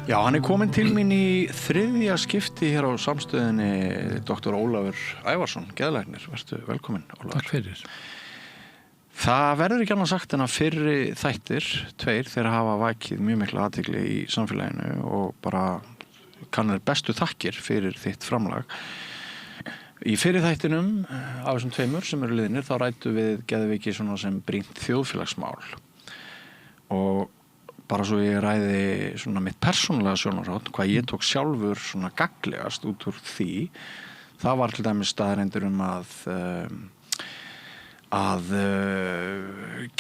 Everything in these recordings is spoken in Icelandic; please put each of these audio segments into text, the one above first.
Já, hann kominn til mín í þriðja skipti hér á samstöðinni Dr. Ólafur Ævarsson, geðlæknir. Vertu velkominn, Ólafur. Takk fyrir. Það verður ekki annað sagt en að fyrri þættir, tveir, þeir hafa vakið mjög mikla athygli í samfélaginu og bara kannir bestu þakkir fyrir þitt framlag. Í fyrri þættinum af þessum tveimur sem eru liðnir, þá ræddu við geðveiki svona sem brýnt þjóðfélagsmál og bara svo ég ræði svona mitt persónulega sjónarhorn, hvað ég tók sjálfur svona gagnlegast út úr því. Það var til dæmis staðreyndir að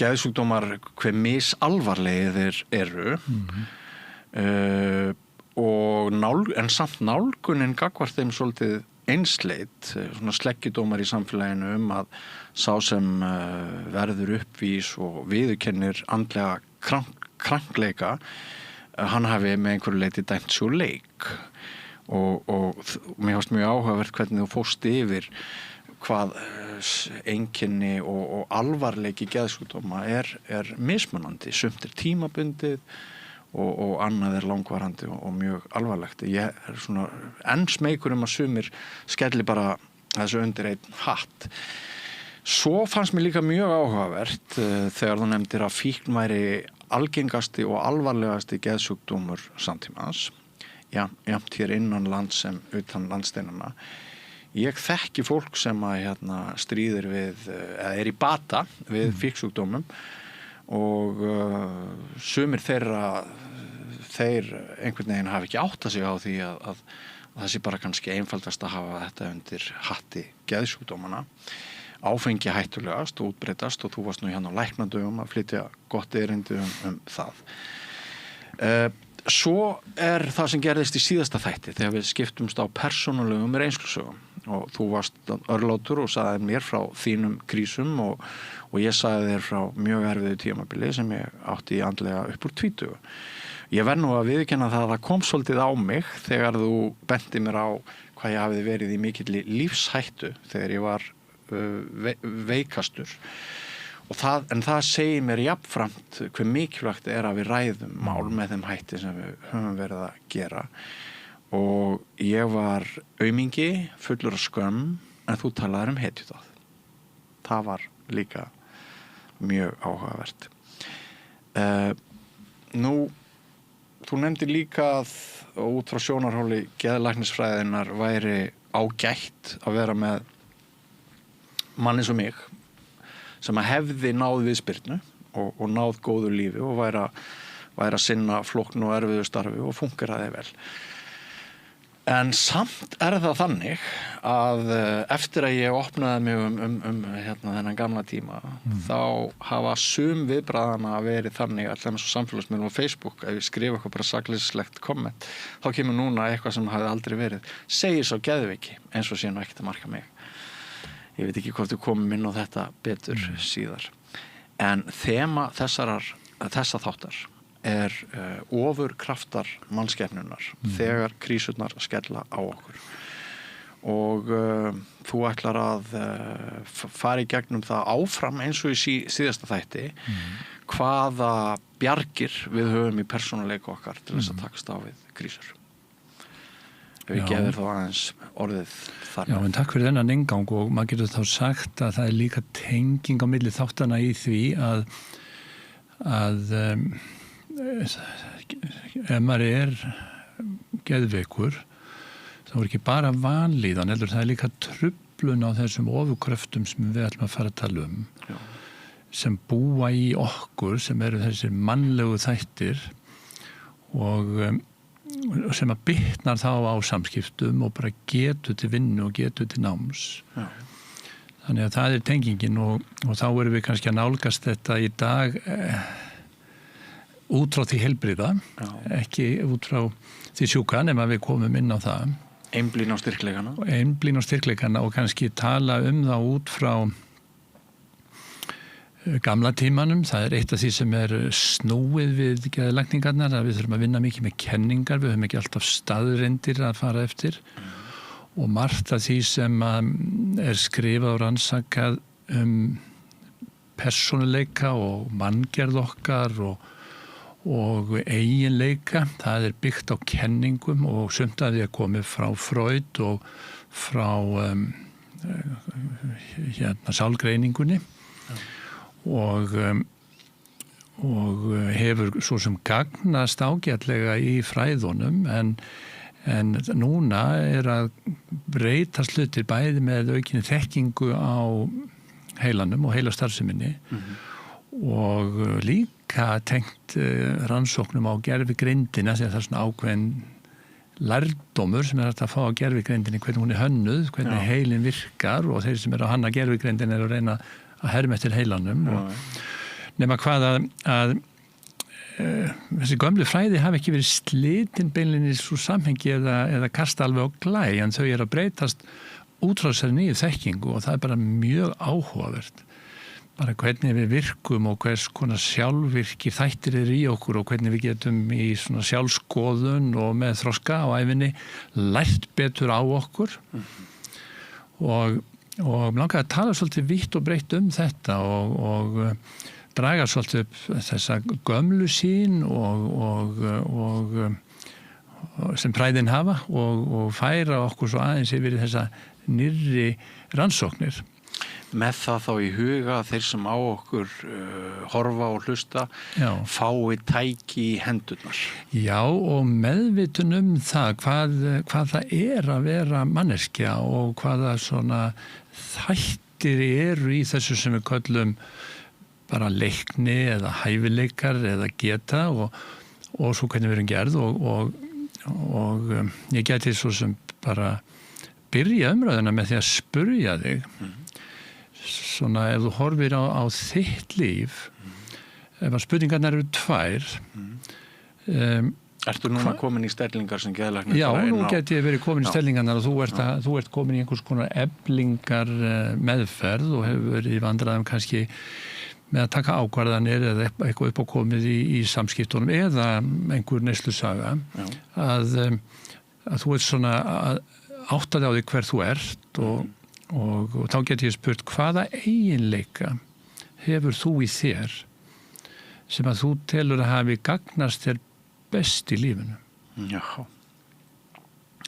geðsjúkdómar hve misalvarlegir eru en samt nálgunin gagnvart þeim svolítið einsleit, svona sleggjudómar í samfélaginu að sá sem verður uppvís og viðurkennir andlega krankleika, hann hafi með einhverju leyti dæmt svo leik og mér fannst mjög áhugavert hvernig þú fórst yfir hvað einkenni og alvarleiki geðsjúkdóma er mismunandi, sumt tímabundið og annað langvarandi og mjög alvarlegt. Ég svona enn smeykur að sumir skelli bara þessu undir einn hatt. Svo fannst mér líka mjög áhugavert þegar þú nefndir að fíkn væri algengasti og alvarlegasti geðsjúkdómur samtímans, jafnt hér innan lands sem utan landsteinanna. Ég þekki fólk sem stríðir við, eða er í bata við fíksjúkdómum og sumir þeirra, þeir einhvern veginn hafi ekki áttað sig á því að það sé bara kannski einfaldast að hafa þetta undir hatti geðsjúkdómana. Áfengi hættulegast og útbreiddast og þú varst nú hérna á læknadögum að flytja gott erindi það. Svo það sem gerðist í síðasta þætti þegar við skiptumst á persónulegum reynslusögum og þú varst örlátur og sagði mér frá þínum krísum og ég sagði þér frá mjög erfiðu tímabili sem ég átti andlega upp úr 20. Ég verð nú að viðurkenna það kom svolítið á mig þegar þú benti mér á hvað ég hafiði verið í mikilli lífshættu þegar ég var veikastur en það segir mér jafnframt hve mikilvægt að við ræðum mál með þeim hætti sem við höfum verið að gera og ég var aumingi, fullur af skömm en þú talaðir hetjudáð. Það var líka mjög áhugavert. Þú nefndir líka að út frá sjónarhóli geðlæknisfræðinnar væri ágætt að vera með mann eins og mig sem að hefði náð viðspyrnu og náð góðu lífi og væri að sinna flóknu og erfiðu starfi og fúnkeraði vel. En samt það þannig að eftir að ég opnaði mig þennan gamla tíma þá hafa sum viðbragðana verið þannig allir með svo samfélagsmiðlum á Facebook ef ég skrifa eitthvað bara sakleysislegt komment þá kemur núna eitthvað sem hafði aldrei verið segir svo geðveiki eins og sé nú ekkert að marka mig. Ég veit ekki hvort þú komum inn á þetta betur síðar. En þema þessa þáttar ofurkraftar mannskepnunnar þegar krísurnar skella á okkur. Og þú ætlar að fara í gegnum það áfram eins og í síðasta þætti hvaða bjargir við höfum í persónuleika okkar til þess að takast á við krísur. Við gefum þá aðeins orðið þar. Já, en takk fyrir þennan inngang og maður getur þá sagt að það líka tenging á milli þáttana í því að ef maður geðveikur þá ekki bara vanlíðan, heldur það líka truflun á þessum ofurkröftum sem við ætlum að fara að tala sem búa í okkur, sem eru þessir mannlegu þættir og sem að bitnar þá á samskiptum og bara getur til vinnu og getur til náms. Já. Þannig að það tengingin og þá erum við kannski að nálgast þetta í dag út frá því heilbrigða, ekki út frá því sjúka nema við komum inn á það. Einblín á styrkleikana. Einblín á styrkleikana og kannski tala það út frá gamla tímanum. Það eitt af því sem snúið við geðlækningarnar, að við þurfum að vinna mikið með kenningar, við höfum ekki alltaf staðreyndir að fara eftir og margt af því sem skrifað og rannsakað persónuleika og manngerð okkar og eiginleika. Það byggt á kenningum og sumt af því komið frá Freud og frá sálgreiningunni og hefur svo sem gagnast ágætlega í fræðunum en núna að breytast hlutir bæði með aukinni þekkingu á heilanum og heilastarfseminni og líka tengt rannsóknum á gervigreindina því að það svona ákveðin lærdómur sem hægt að fá á gervigreindinni, hvernig hún hönnuð, hvernig heilin virkar og þeir sem að hanna gervigreindin að reyna að herma eftir heilanum nema hvað að þessi gömlu fræði hafi ekki verið slitin beinlinnis úr samhengi eða kasta alveg á glæ en þau að breytast út frá þessari nýju þekkingu og það bara mjög áhugavert bara hvernig við virkum og hvers konar sjálfvirki þættir í okkur og hvernig við getum í svona sjálfskoðun og með þroska á ævinni lært betur á okkur og langaði að tala svolítið vítt og breytt þetta og draga svolítið upp þessa gömlu sín og sem fræðin hafa og færa okkur svo aðeins yfir þessa nýrri rannsóknir. Með það þá í huga þeir sem á okkur horfa og hlusta fái tæki í hendurnar. Já og meðvitun það hvað það að vera manneskja og hvaða svona þættir eru í þessu sem við köllum bara leikni eða hæfileikar eða geta og svo hvernig við erum gerð og ég geti svo sem bara byrja umræðuna með því að spurja þig svona ef þú horfir á þitt líf ef að spurningarnar eru tvær Ertu núna komin í stellingar sem geðlæknir? Já, nú geti ég verið komin í stellingarnar og þú ert komin í einhvers konar eflingar meðferð og hefur verið í vandræðum kannski með að taka ákvarðanir eða eitthvað upp á komið í samskiptunum eða einhver neyslusaga að þú ert svona að átta þig á því hver þú ert og þá geti ég spurt hvaða eiginleika hefur þú í þér sem að þú telur að hafi gagnast þér best í lífinu. Já,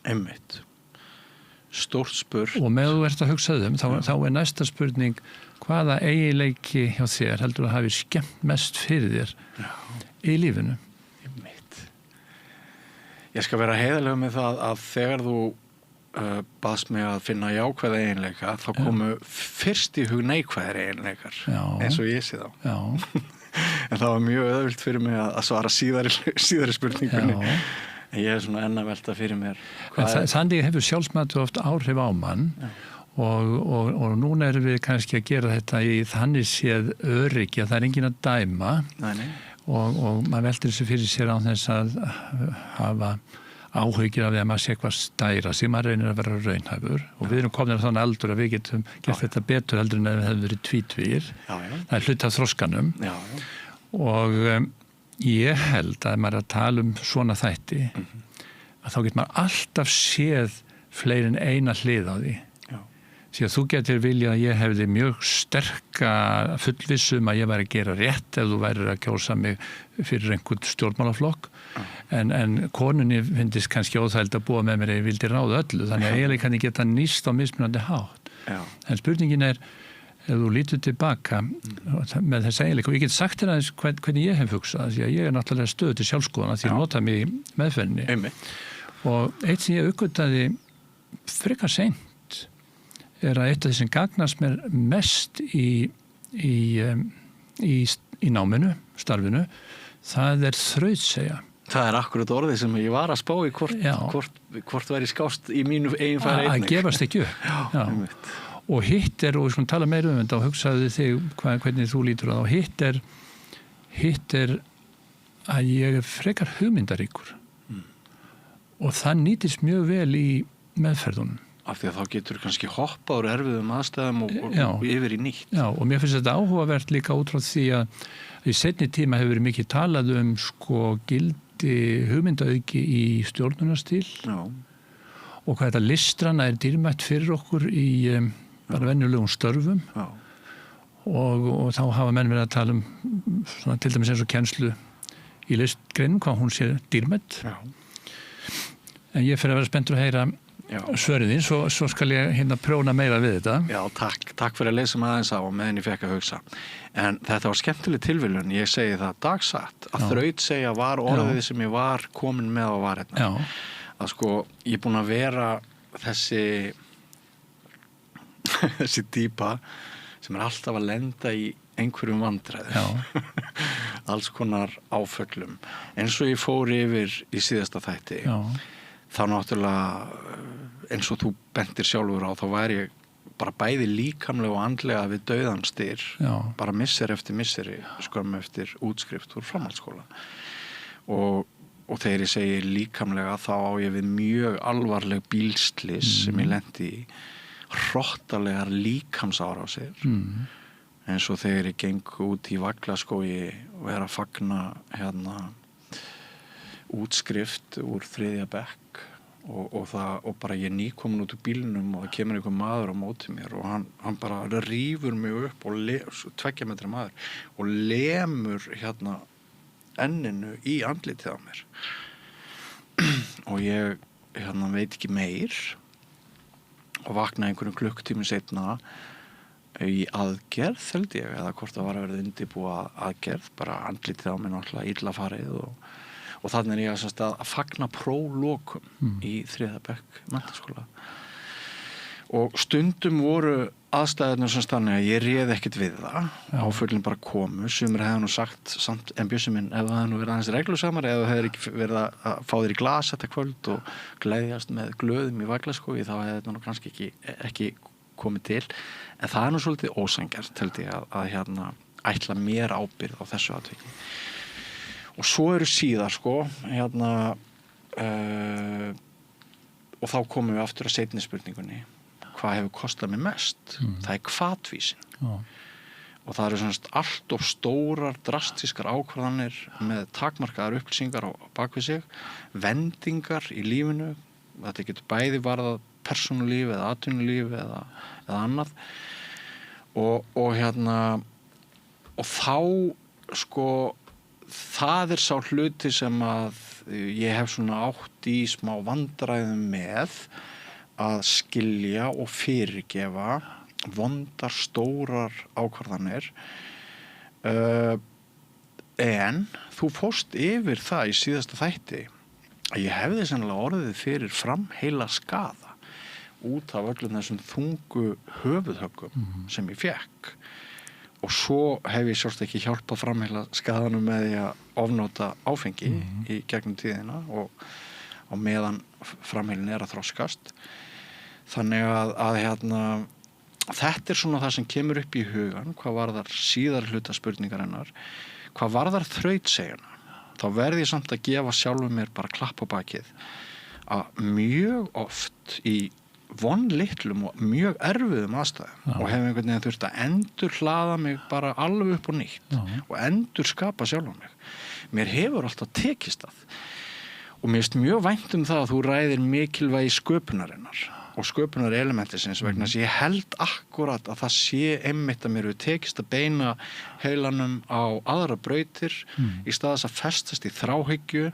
einmitt. Stórt spurt. Og með þú ert að hugsa þá næsta spurning hvaða eiginleiki hjá þér heldur að hafi skemmt mest fyrir þér í lífinu. Einmitt. Ég skal vera heiðarlega með það að þegar þú baðst mig að finna jákvæða eiginleika þá komu fyrst í hug neikvæðir eiginleikar eins og ég sé þá. Já. En það var mjög auðvelt fyrir mig að svara síðari spurningunni. En ég svona enn að velta fyrir mér. Þannig hefur sjálfsmatu oft áhrif á mann og núna erum við kannski að gera þetta í þannig séð öryggi að það enginn að dæma og maður veltir þessu fyrir sér á þess að hafa áhugir af því að maður sé hvað stæra sem maður reynir að vera raunhæfur og við erum komin á þannig aldur að við getum gert þetta betur heldur en ef við hefum verið tvítvir það hluti af þroskanum og ég held að maður að tala svona þætti að þá getur maður alltaf séð fleiri en eina hlið á því því að þú getur vilja að ég hefði mjög sterka fullvissum að ég væri að gera rétt ef þú værir að kjósa mig fyrir einhvern stjórnmálaflokk en konunni finnst kannski óþægild að búa með mér ef ég vildi ráða öllu þannig að eiginlega kann ég geta nýst á mismunandi hátt en spurningin ef þú lítur tilbaka með þess eiginleika og ég get sagt þér aðeins hvernig ég hef hugsað því að ég náttúrulega stöðu til sjálfskoðana því að nota mig í meðferðinni og eitt sem ég uppgötaði frekar seint að eitt af því sem gagnast mér mest í náminu, starfinu, það þrautseigja. Það akkurat orðið sem ég var að spá í hvort væri skást í mínu eigin færi einnig. Að gefast ekki upp. Og hitt og við skulum tala meira þetta og hugsaðu þig hvernig þú lítur á það. Hitt að ég frekar hugmyndaríkur. Og það nýtist mjög vel í meðferðunum. Af því að þá getur kannski hoppað úr erfiðum aðstæðum og yfir í nýtt. Já, og mér finnst þetta áhugavert líka út frá því að í seinni tíma hefur verið mikið talað gildi hugmyndaauki í stjórnunarstíl og hvað þetta listrana dýrmætt fyrir okkur í bara venjulegum störfum og þá hafa menn verið að tala svona, til dæmis eins og kennslu í listgreinum hvað hún sé dýrmætt. Já. En ég fyrir að vera spenntur að heyra svöriðin, svo skal ég prjóna meira við þetta. Já, takk fyrir að lesa mig aðeins á og meðan ég fekk að hugsa. En þetta var skemmtileg tilviljun, ég segi það dagsatt, að þrautsegja var orðið sem ég var komin með og var hérna. Já. Að sko, ég er búin að vera þessi dýpa sem er alltaf að lenda í einhverjum vandræðum. Alls konar áföllum. Eins og ég fór yfir í síðasta þætti. Já. Þá náttúrulega, eins og þú bentir sjálfur á, þá væri ég bara bæði líkamlega og andlega við dauðanstyr, bara misseri eftir misseri, skömmu eftir útskrift úr framhaldsskóla. Og þegar ég segi líkamlega, þá á ég við mjög alvarleg bílslys sem ég lendi í, hrottalegar líkamsárásir, eins og þegar ég geng út í Vaglaskógi og er að fagna útskrift úr 3. bekk og bara ég nýkomin út úr bílnum og það kemur einhver maður á móti mér og hann bara rífur mig upp og 2 metra maður og lemur enninu í andlitið á mér og ég veit ekki meir og vaknaði einhverjum klukkutími seinna í aðgerð held ég, eða hvort það var að verða undirbúa aðgerð, bara andlitið á mér náttúrulega illa farið og þannig er ég að fagna prólokum í 3. bekk menntaskóla og stundum voru aðstæðurnar sem þannig að ég réð ekkert við það, áföllin bara komu, sumir hefði nú sagt samt, en Bjössi minn, ef það hefði nú verið aðeins reglusamar, ef það hefði ekki verið að fá þér í glas þetta kvöld og gleðjast með glöðum í Vaglaskógi, þá hefði þetta nú kannski ekki komið til, en það er nú svolítið ósanngjarnt held ég að ætla mér ábyrgð á þessu atviki. Og svo eru síðar og þá komum við aftur að seinni spurningunni, hvað hefur kostað mig mest? Það er hvatvísin. Og það eru allt of stórar drastískar ákvarðanir með takmarkaðar upplýsingar á bakvið sig, vendingar í lífinu, þetta getur bæði varðað persónulíf eða atvinnulíf eða annað og þá það er sá hluti sem að ég hef átt í smá vandræðum með að skilja og fyrirgefa vondar stórar ákvarðanir en þú fórst yfir það í síðasta þætti að ég hefði sennilega orðið fyrir framheila skaða út af öllum þessum þungu höfuðhöggum sem ég fekk og svo hef ég sjálfst ekki hjálpað framheila skaðanum með því að ofnota áfengi í gegnum tíðina og á meðan framheilin er að þroskast þannig að þetta er það sem kemur upp í hugan hvað varðar síðar hluta spurningarinnar hvað varðar þrautsegjuna þá verð ég samt að gefa sjálfum mér bara klapp á bakið að mjög oft í vonlitlum og mjög erfiðum aðstæðum og hef einhvern veginn þurft að endur hlaða mig bara alveg upp og nýtt og endur skapa sjálfum mig. Mér hefur alltaf tekist það og mér finnst mjög vænt það að þú ræðir mikilvægi sköpunarinnar og sköpunarelementisins vegna þess að ég held akkurat að það sé einmitt að mér hefur tekist að beina heilanum á aðra brautir í stað þess að festast í þráhyggju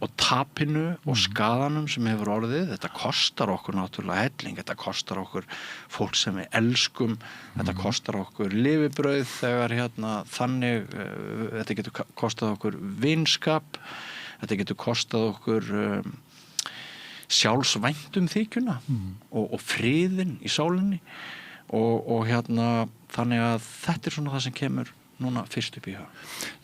og tapinu og skaðanum sem hefur orðið. Þetta kostar okkur náttúrulega helling, þetta kostar okkur fólk sem við elskum, þetta kostar okkur lifibrauð þegar þannig, þetta getur kostað okkur vinskap, þetta getur kostað okkur sjálfsvæntum þykjuna og friðin í sálinni og þannig að þetta er það sem kemur núna fyrst upp í hug.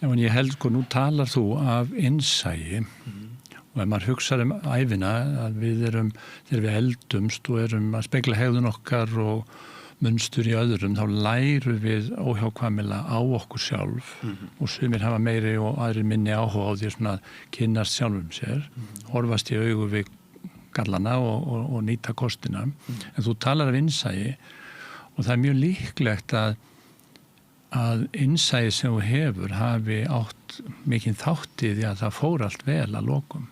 Já, en ég held nú talar þú af innsæi og ef maður hugsar ævina að við erum, þegar við eldumst og erum að spegla hegðun okkar og munstur í öðrum, þá lærum við óhjákvæmilega á okkur sjálf og sumir hafa meiri og aðrir minni áhuga á því að kynnast sjálfum sér, horfast í augu við gallana og nýta kostina. En þú talar af innsæi og það er mjög líklegt að innsæi sem þú hefur hafi átt mikinn þátt í því að það fór allt vel að lokum.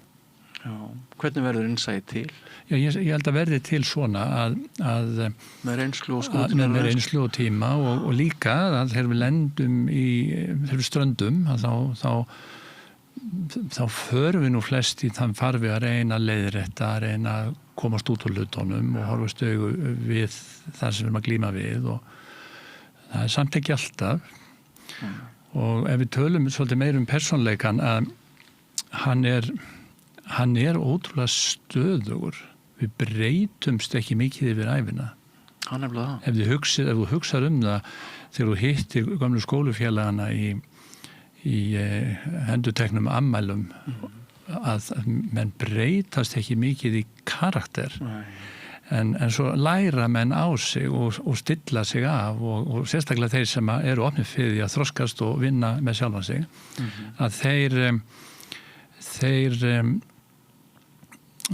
Já, hvernig verður innsæi til? Já, ég held að verði til svona að með reynslu og með reynslu og tíma og líka að þegar við lendum þegar við ströndum að þá þá förum við nú flest í þann farfi að reyna að leiðrétta, að reyna að komast út úr hlutunum og horfast augu við það sem við erum að glíma við og það er samt ekki alltaf. Og ef við tölum svolítið meir persónleikan að hann er ótrúlega stöðugur. Við breytumst ekki mikið yfir ævina. Hann er það. Ef þú hugsar það þegar þú hittir gömlu skólufélagana í endurteknum ammælum að menn breytast ekki mikið í karakter en svo læra menn á sig og stilla sig af og sérstaklega þeir sem eru opnir fyrir því að þroskast og vinna með sjálfan sig að þeir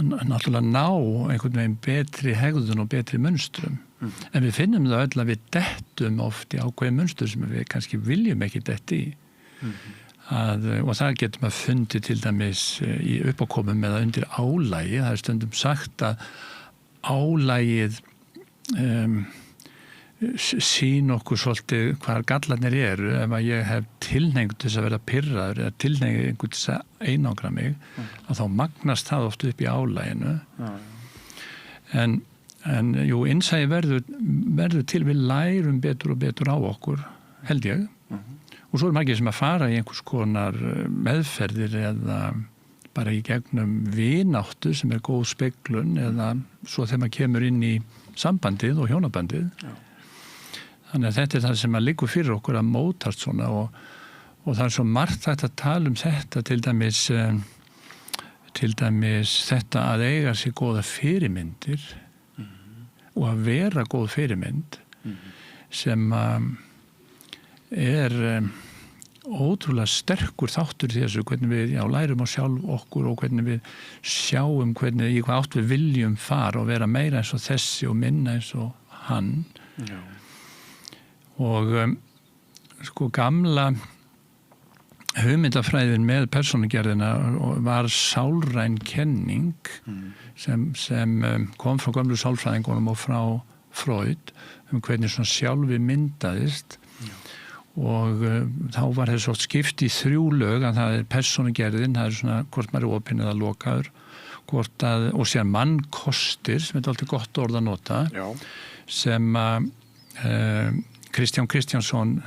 náttúrulega ná einhvern veginn betri hegðun og betri munstrum en við finnum það öll að við dettum oft í ákveðin munstur sem við kannski viljum ekki detti í og það getum að fundi til dæmis í uppákomum eða undir álægi. Það er stundum sagt að álægið sín okkur svolítið hvar gallarnir eru ef að ég hef tilhneigingu til þess að vera pirraður eða tilhneigingu til þess að einangra mig að þá magnast það oft upp í álæginu en jú, innsæi verður til við lærum betur og betur á okkur, held ég. Og svo margir sem að fara í einhvers konar meðferðir eða bara í gegnum vináttu sem er góð speglun eða svo þegar maður kemur inn í sambandið og hjónabandið. Já. Þannig að þetta er það sem að liggur fyrir okkur að mótast svona og það er svo margt hægt að tala um þetta til dæmis þetta að eiga sér góða fyrirmyndir og að vera góð fyrirmynd sem er ótrúlega sterkur þáttur í þessu hvernig við lærum á sjálf okkur og hvernig við sjáum í hvað átt við viljum fara og vera meira eins og þessi og minna eins og hann. Já. Og sko gamla hugmyndafræðin með persónugerðina var sálræn kenning sem kom frá gömlu sálfræðingunum og frá Freud hvernig svona sjálfi myndaðist og þá var þessu oft skipt í 3 lög að það er persónugerðin, það er svona hvort maður er opinn eða lokaður og sér mannkostir sem er alltaf gott orð að nota. Já. Sem Kristján Kristjánsson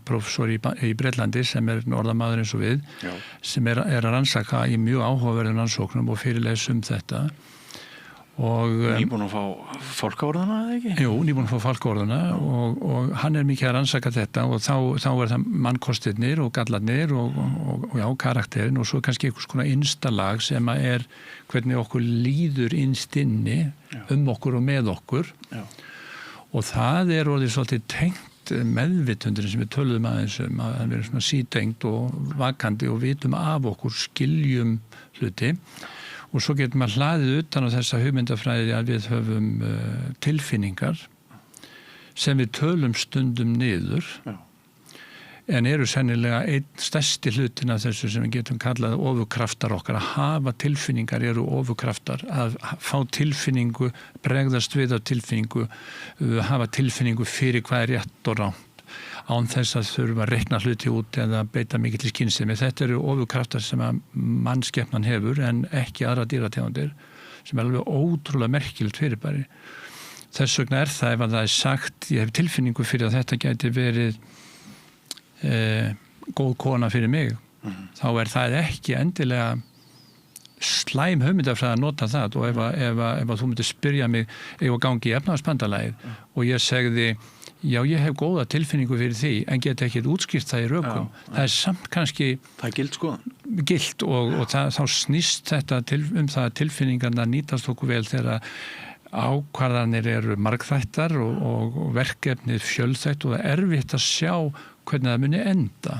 prófessor í Bretlandi sem er norðamaður eins og við. Já. Sem er að rannsaka í mjög áhugaverðum rannsóknum og fyrirles þetta Nýbúin að fá fálkaorðuna eða ekki? Jú, nýbúin að fá fálkaorðuna og hann er mikið að rannsaka þetta og þá er það mannkostirnir og gallarnir og karakterin og svo kannski einhvers konar innstalag sem að er hvernig okkur líður innst inni okkur og með okkur. Já. Og það er orðið svolítið tengt meðvitundurinn sem við töluðum aðeins að við erum svona sítengt og vakandi og vitum af okkur, skiljum hluti. Og svo getum við hlaðið utan á þessa hugmyndafræði að við höfum tilfinningar sem við tölum stundum niður en eru sennilega einn stærsti hlutin af þessu sem við getum kallað ofurkraftar okkar. Að hafa tilfinningar eru ofurkraftar, að fá tilfinningu, bregðast við á tilfinningu, hafa tilfinningu fyrir hvað er rétt og rangt án þess að þurfa að reikna hluti út eða beita mikið til skynsemi. Þetta eru ofurkraftar sem að mannskepnan hefur en ekki aðra dýrategundir sem er alveg ótrúlega merkilegt fyrirbæri. Þess vegna er það ef að það er sagt, ég hef tilfinningu fyrir að þetta gæti verið góð kona fyrir mig, þá er það ekki endilega slæm hugmyndafræði að nota það og ef þú myndir spyrja mig ef að gangi í efnahagsbandalagið og ég segði já, ég hef góða tilfinningu fyrir því en get ekki útskýrt það í rökum. Það er samt kannski það er gilt skoðan. Gilt og þá snýst þetta það að tilfinningarna nýtast okkur vel þegar ákvarðanir eru margþættar og verkefnið fjölþætt og það er erfitt að sjá hvernig það muni enda.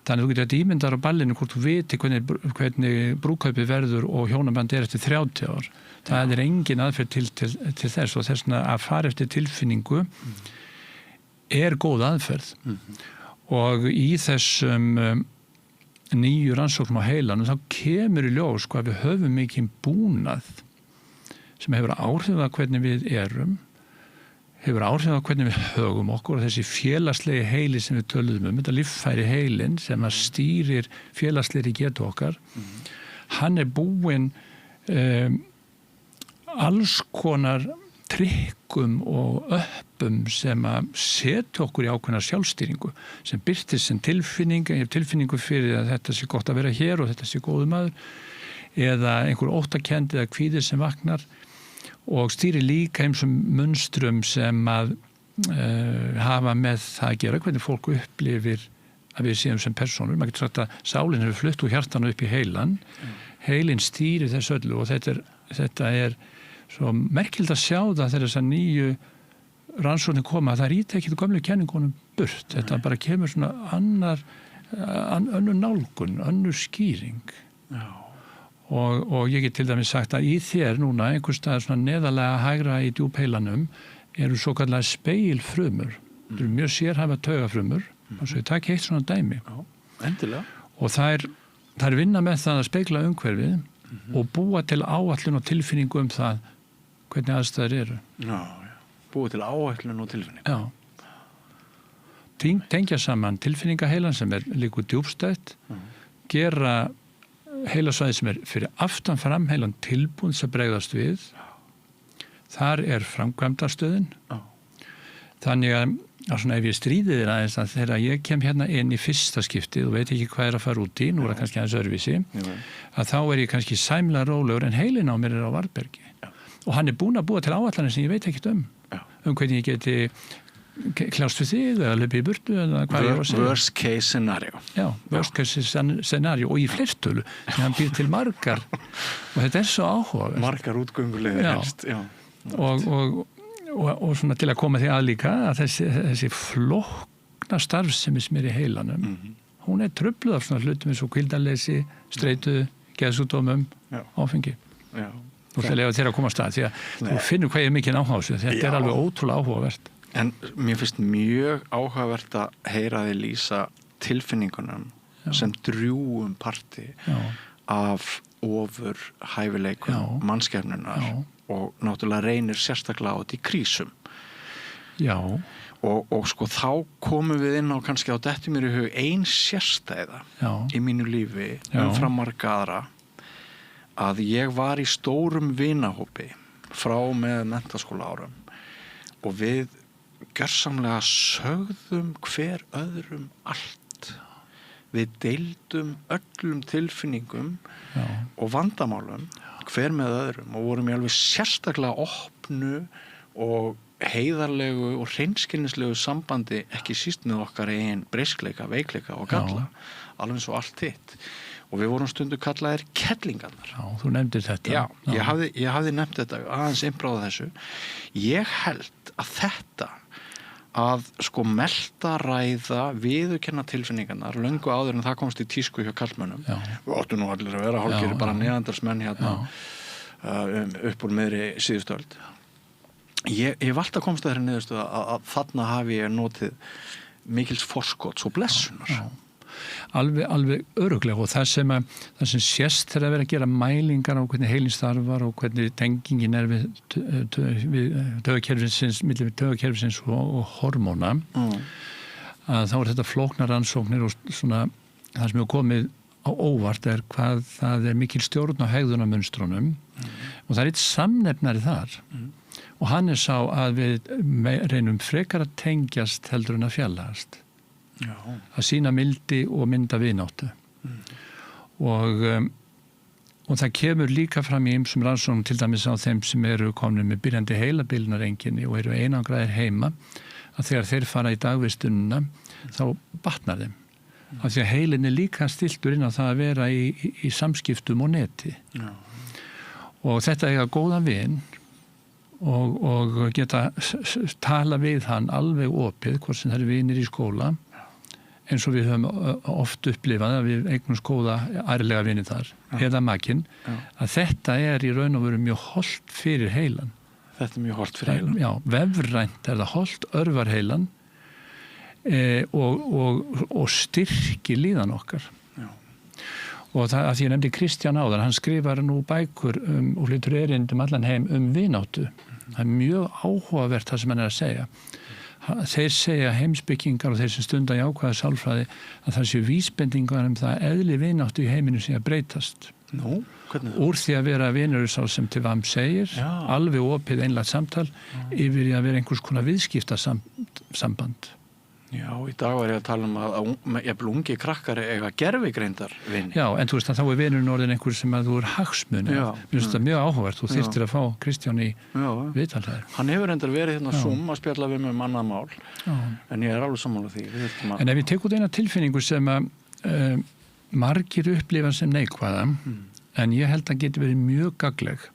Þannig að þú getur þetta ímyndar á ballinu hvort þú viti hvernig brúðkaupið verður og hjónaband er eftir 30 ár. Það er engin aðferð til þess og þess að fara eftir tilfinningu er góð aðferð. Og í þessum nýju rannsóknum á heilanum þá kemur í ljós hvað við höfum mikið búnað sem hefur áhrif að hvernig við erum, hefur áhrif á hvernig við högum okkur og þessi félagslegi heili sem við töluðum þetta líffæri heilin sem að stýrir félagslegri getu okkar, hann búinn alls konar trikkum og öppum sem að setja okkur í ákveðna sjálfstýringu sem birtist sem tilfinning, ég hef tilfinningu fyrir að þetta sé gott að vera hér og þetta sé góður maður eða einhver óttakennd eða kvíðir sem vaknar og stýri líka einsum munstrum sem að hafa með það að gera hvernig fólk upplifir að við séum sem persónur. Maður getur sagt að sálinn hefur flutt úr hjartanu upp í heilan. Heilinn stýrir þess öllu og þetta svo merkild að sjá það þegar þessar nýju rannsóknir koma að það ítekið gömlu kenningunum burt. Þetta bara kemur svona önnur nálgun, önnur skýring. Já. Og ég get til dæmis sagt að í þér núna einhvers staðar svona neðarlega hægra í djúpheilanum eru svo kallar speilfrumur. Það eru mjög sérhæfa taugafrumur og svo ég takk eitt svona dæmi. Já, endilega. Og það vinna með það að spegla umhverfið og búa til áætlun og tilfinningu það hvernig aðstæður eru. Já, búa til áætlun og tilfinningu. Já. Tengja saman tilfinningaheilan sem líka djúpstætt, gera heilasvæði sem fyrir aftan framheilan tilbúin sem bregðast við. Þar framkvæmdarstöðin. Þannig að svona ef ég stríði þér aðeins að þegar ég kem hérna inn í fyrsta skiptið og veit ekki hvað að fara út í, nú það kannski aðeins öðruvísi, að þá ég kannski sæmlega rólegur en heilin á mér á varðbergi. Og hann búinn að búa til áætlanir sem ég veit ekkert hvernig ég geti kljást við þig eða löpið í burtu eða hvað ég var að segja. Worst case scenario. Já, worst case scenario og í fleirtölu sem hann býr til margar og þetta svo áhugavert. Margar útgöngulegir helst. Já. Og svona til að koma því að líka að þessi flókna starfsemi sem í heilanum, hún trufluð af svona hlutum eins og hvíldarleysi, streitu, geðsjúkdómum, áfengi. Já. Þú ætla að lega þér að koma að stað því að þú finnur hvað mikið áhuga á þessu. Þetta alveg ótrúlega áhugavert. En mér finnst mjög áhugavert að heyra þig lýsa tilfinningunum sem drjúgum parti af ofur hæfileikum mannskepnunar og náttúrulega reynir sérstaklega á þetta í krísum. Já. Og sko þá komum við inn á kannski á dettu mér í hug ein sérstæða í mínu lífi umfram marga aðra að ég var í stórum vinahópi frá með menntaskóla árum og við gjörsamlega sögðum hver öðrum allt. Við deildum öllum tilfinningum og vandamálum hver með öðrum og vorum í alveg sérstaklega opnu og heiðarlegu og hreinskilnislegu sambandi ekki síst með okkar eigin breiskleika, veikleika og galla, alveg eins og allt hitt. Og við vorum stundu kallaðir kettlingarnar. Já, þú nefndir þetta. Já, ég hafði nefnt þetta, aðeins innbráða þessu. Ég held að þetta að sko melta, ræða, viðurkenna tilfinningarnar löngu áður en það komst í tísku hjá karlmönnum. Við áttum nú allir að vera hálfgerðir bara neandersmenn hérna upp úr miðri síðustu öld. Ég valdi að komast að þeirri niðurstöðu að þarna hafi ég notið mikils forskotts og blessunar. Alveg örugglega og það sem sést þegar að vera að gera mælingar á hvernig heilinn starfar og hvernig tengingin við taugakerfisins, milli taugakerfisins og hormóna að þá þetta flóknar rannsóknir og svona það sem hefur komið á óvart hvað það mikil stjórn á hegðunarmunstrunum og það eitt samnefnari þar og hann sá að við reynum frekar að tengjast heldur en að fjarlægast. Að sýna mildi og mynda vináttu og það kemur líka fram í ýmsum rannsóknum til dæmis á þeim sem eru komnir með byrjandi heilabilunareinkenni og eru einangraðir heima að þegar þeir fara í dagvistunina þá batnar þeim af því að heilin líka stiltur inn á það að vera í samskiptum og neti og þetta eiga góðan vin og geta tala við hann alveg opið hvort sem það eru vinir í skóla eins og við höfum oft upplifað að við eignum góða ærlega vini þar eða makinn að þetta í raun og veru mjög hollt fyrir heilan. Þetta mjög hollt fyrir heilan? Já, vefrænt það hollt örvar heilan og styrkir líðan okkar. og það að því ég nefndi Kristján áðan, hann skrifar nú bækur og flytur erindum allan heim vináttu. Það er mjög áhugavert það sem hann er að segja. Þeir segja heimspekingar og þeir sem stunda jákvæða sálfræði að það séu vísbendingar það eðli vináttu í heiminu sem að breytast. Nú, hvernig? Úr því að vera vinur sá sem til VAM segir, alveg opið einlægt samtal, yfir í að vera einhvers konar viðskiptasamband. Já, í dag var ég að tala að jafnvel ungi krakkar eiga gervigreindar vini. Já, en þú veist að þá er vinurinn orðin einhver sem að þú er hagsmuni. Mér finnst það mjög áhugavert. Þú þyrftir að fá Kristján í viðtalið. Hann hefur reyndar verið hérna Zoom að spjalla við mig annað mál. En ég er alveg sammála því. En ef ég tek út eina tilfinningu sem að margir upplifa sem neikvæða, en ég held að geti verið mjög gagnleg.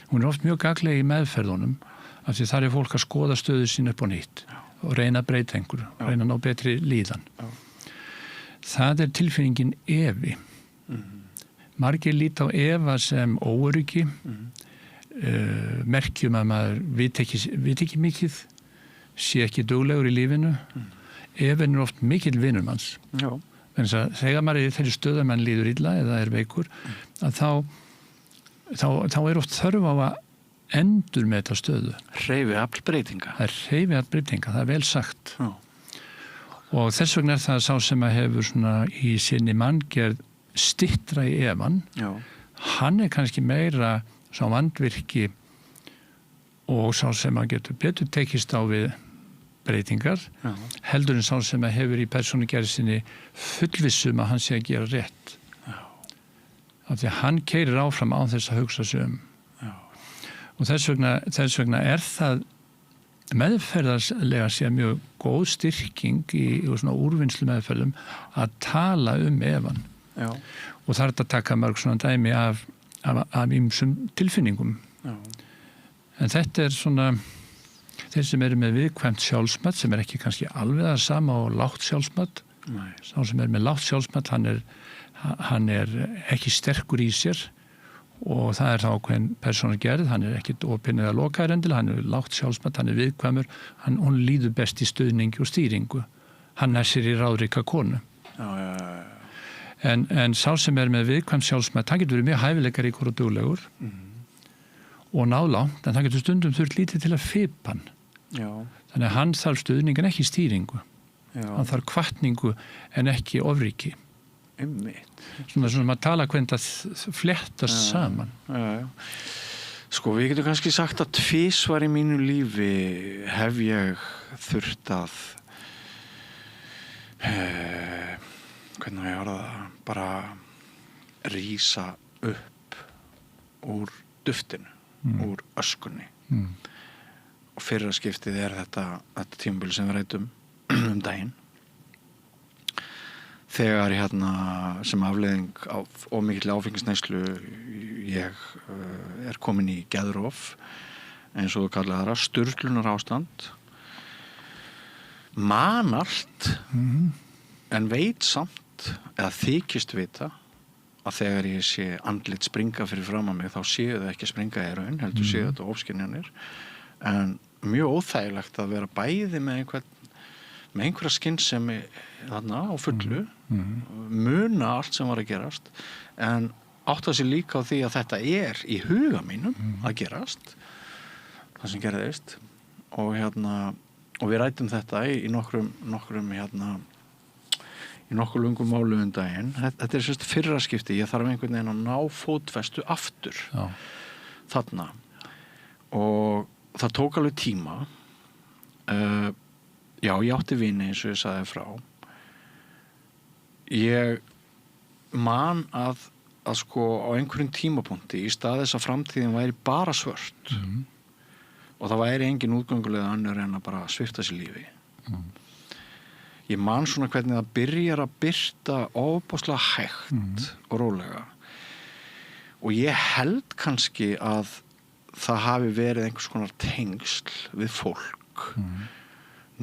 Hún er oft mjög gagnleg í meðferðunum, af því þar er fólk að skoða stöðu sín upp á nýtt. Og reyna að breyta einhverju, reyna að ná betri líðan. Það er tilfinningin efi. Margir líta á efa sem óöryggi, merkjum að maður veit ekki mikið, sé ekki duglegur í lífinu. Efin er oft mikill vinur manns. En þegar maður er í þeirri stöðu að mann líður illa eða er veikur, að þá er oft þörf á að endur með þetta stöðu. Hreyfiafl breytinga. Það er hreyfiafl breytinga, það er vel sagt. Og þess vegna er það sá sem að hefur svona í sinni manngerð styttra í efan. Hann er kannski meira sá vandvirki og sá sem að getur betur tekist á við breytingar, heldur en sá sem að hefur í persónugerð sinni fullvissum að hann sé að gera rétt. Af því að hann keyrir áfram án þess að hugsa sig Og þess vegna er það meðferðarlega sé mjög góð styrking í svona úrvinnslu meðferðum að tala efan. Og það er að taka mörg svona dæmi af ýmsum tilfinningum. En þetta er svona þeir sem eru með viðkvæmt sjálfsmat sem er ekki kannski alveg það sama og lágt sjálfsmat. Sá sem er með lágt sjálfsmat hann er ekki sterkur í sér og það er þá ákveðin persónugerð, hann er ekkit opinn eða lokaður endilega, hann er lágt sjálfsmat, hann er viðkvæmur, hún líður best í stuðningi og stýringu. Hann er sér í ráðríka konu. En sá sem er með viðkvæmt sjálfsmat, hann getur verið mjög hæfileikaríkur og duglegur og nálátt, en það getur stundum þurft lítið til að fipa hann. Þannig að hann þarf stuðning en ekki stýringu. Hann þarf hvatningu en ekki ofríki. Svona maður tala hvernig það fléttast saman. Sko, við getum kannski sagt að tvisvar í mínu lífi hef ég þurft að hvernig ég orða það, bara rísa upp úr duftinu, úr öskunni. Og fyrra skiptið er þetta tímabil sem við ræddum daginn. Þegar sem afleiðing af ómikill áfengisneyslu ég er komin í geðrof, eins og þú kallar það, sturlunar ástand, man allt, en veit samt, eða þykist vita, að þegar ég sé andlit springa fyrir fram að mig, þá séu það ekki springa í raun, heldur séu þetta ofskynjanir, en mjög óþægilegt að vera bæði með einhverja skynsemi þarna á fullu, muna allt sem var að gerast, en átta sig líka á því að þetta er í huga mínum að gerast, það sem gerðist, og við ræddum þetta í nokkrum í nokkur lungum málu daginn. Þetta er sérst fyrra skipti, ég þarf einhvern veginn að ná fótfestu aftur þarna, og það tók alveg tíma. Já, ég átti vini eins og ég sagði frá. Ég man að sko á einhverjum tímapunkti í stað þess að framtíðin væri bara svört og það væri engin útgöngulega önnur en að bara svipta sér lífi. Ég man svona hvernig það byrjar að birta ofboðslega hægt og rólega, og ég held kannski að það hafi verið einhvers konar tengsl við fólk,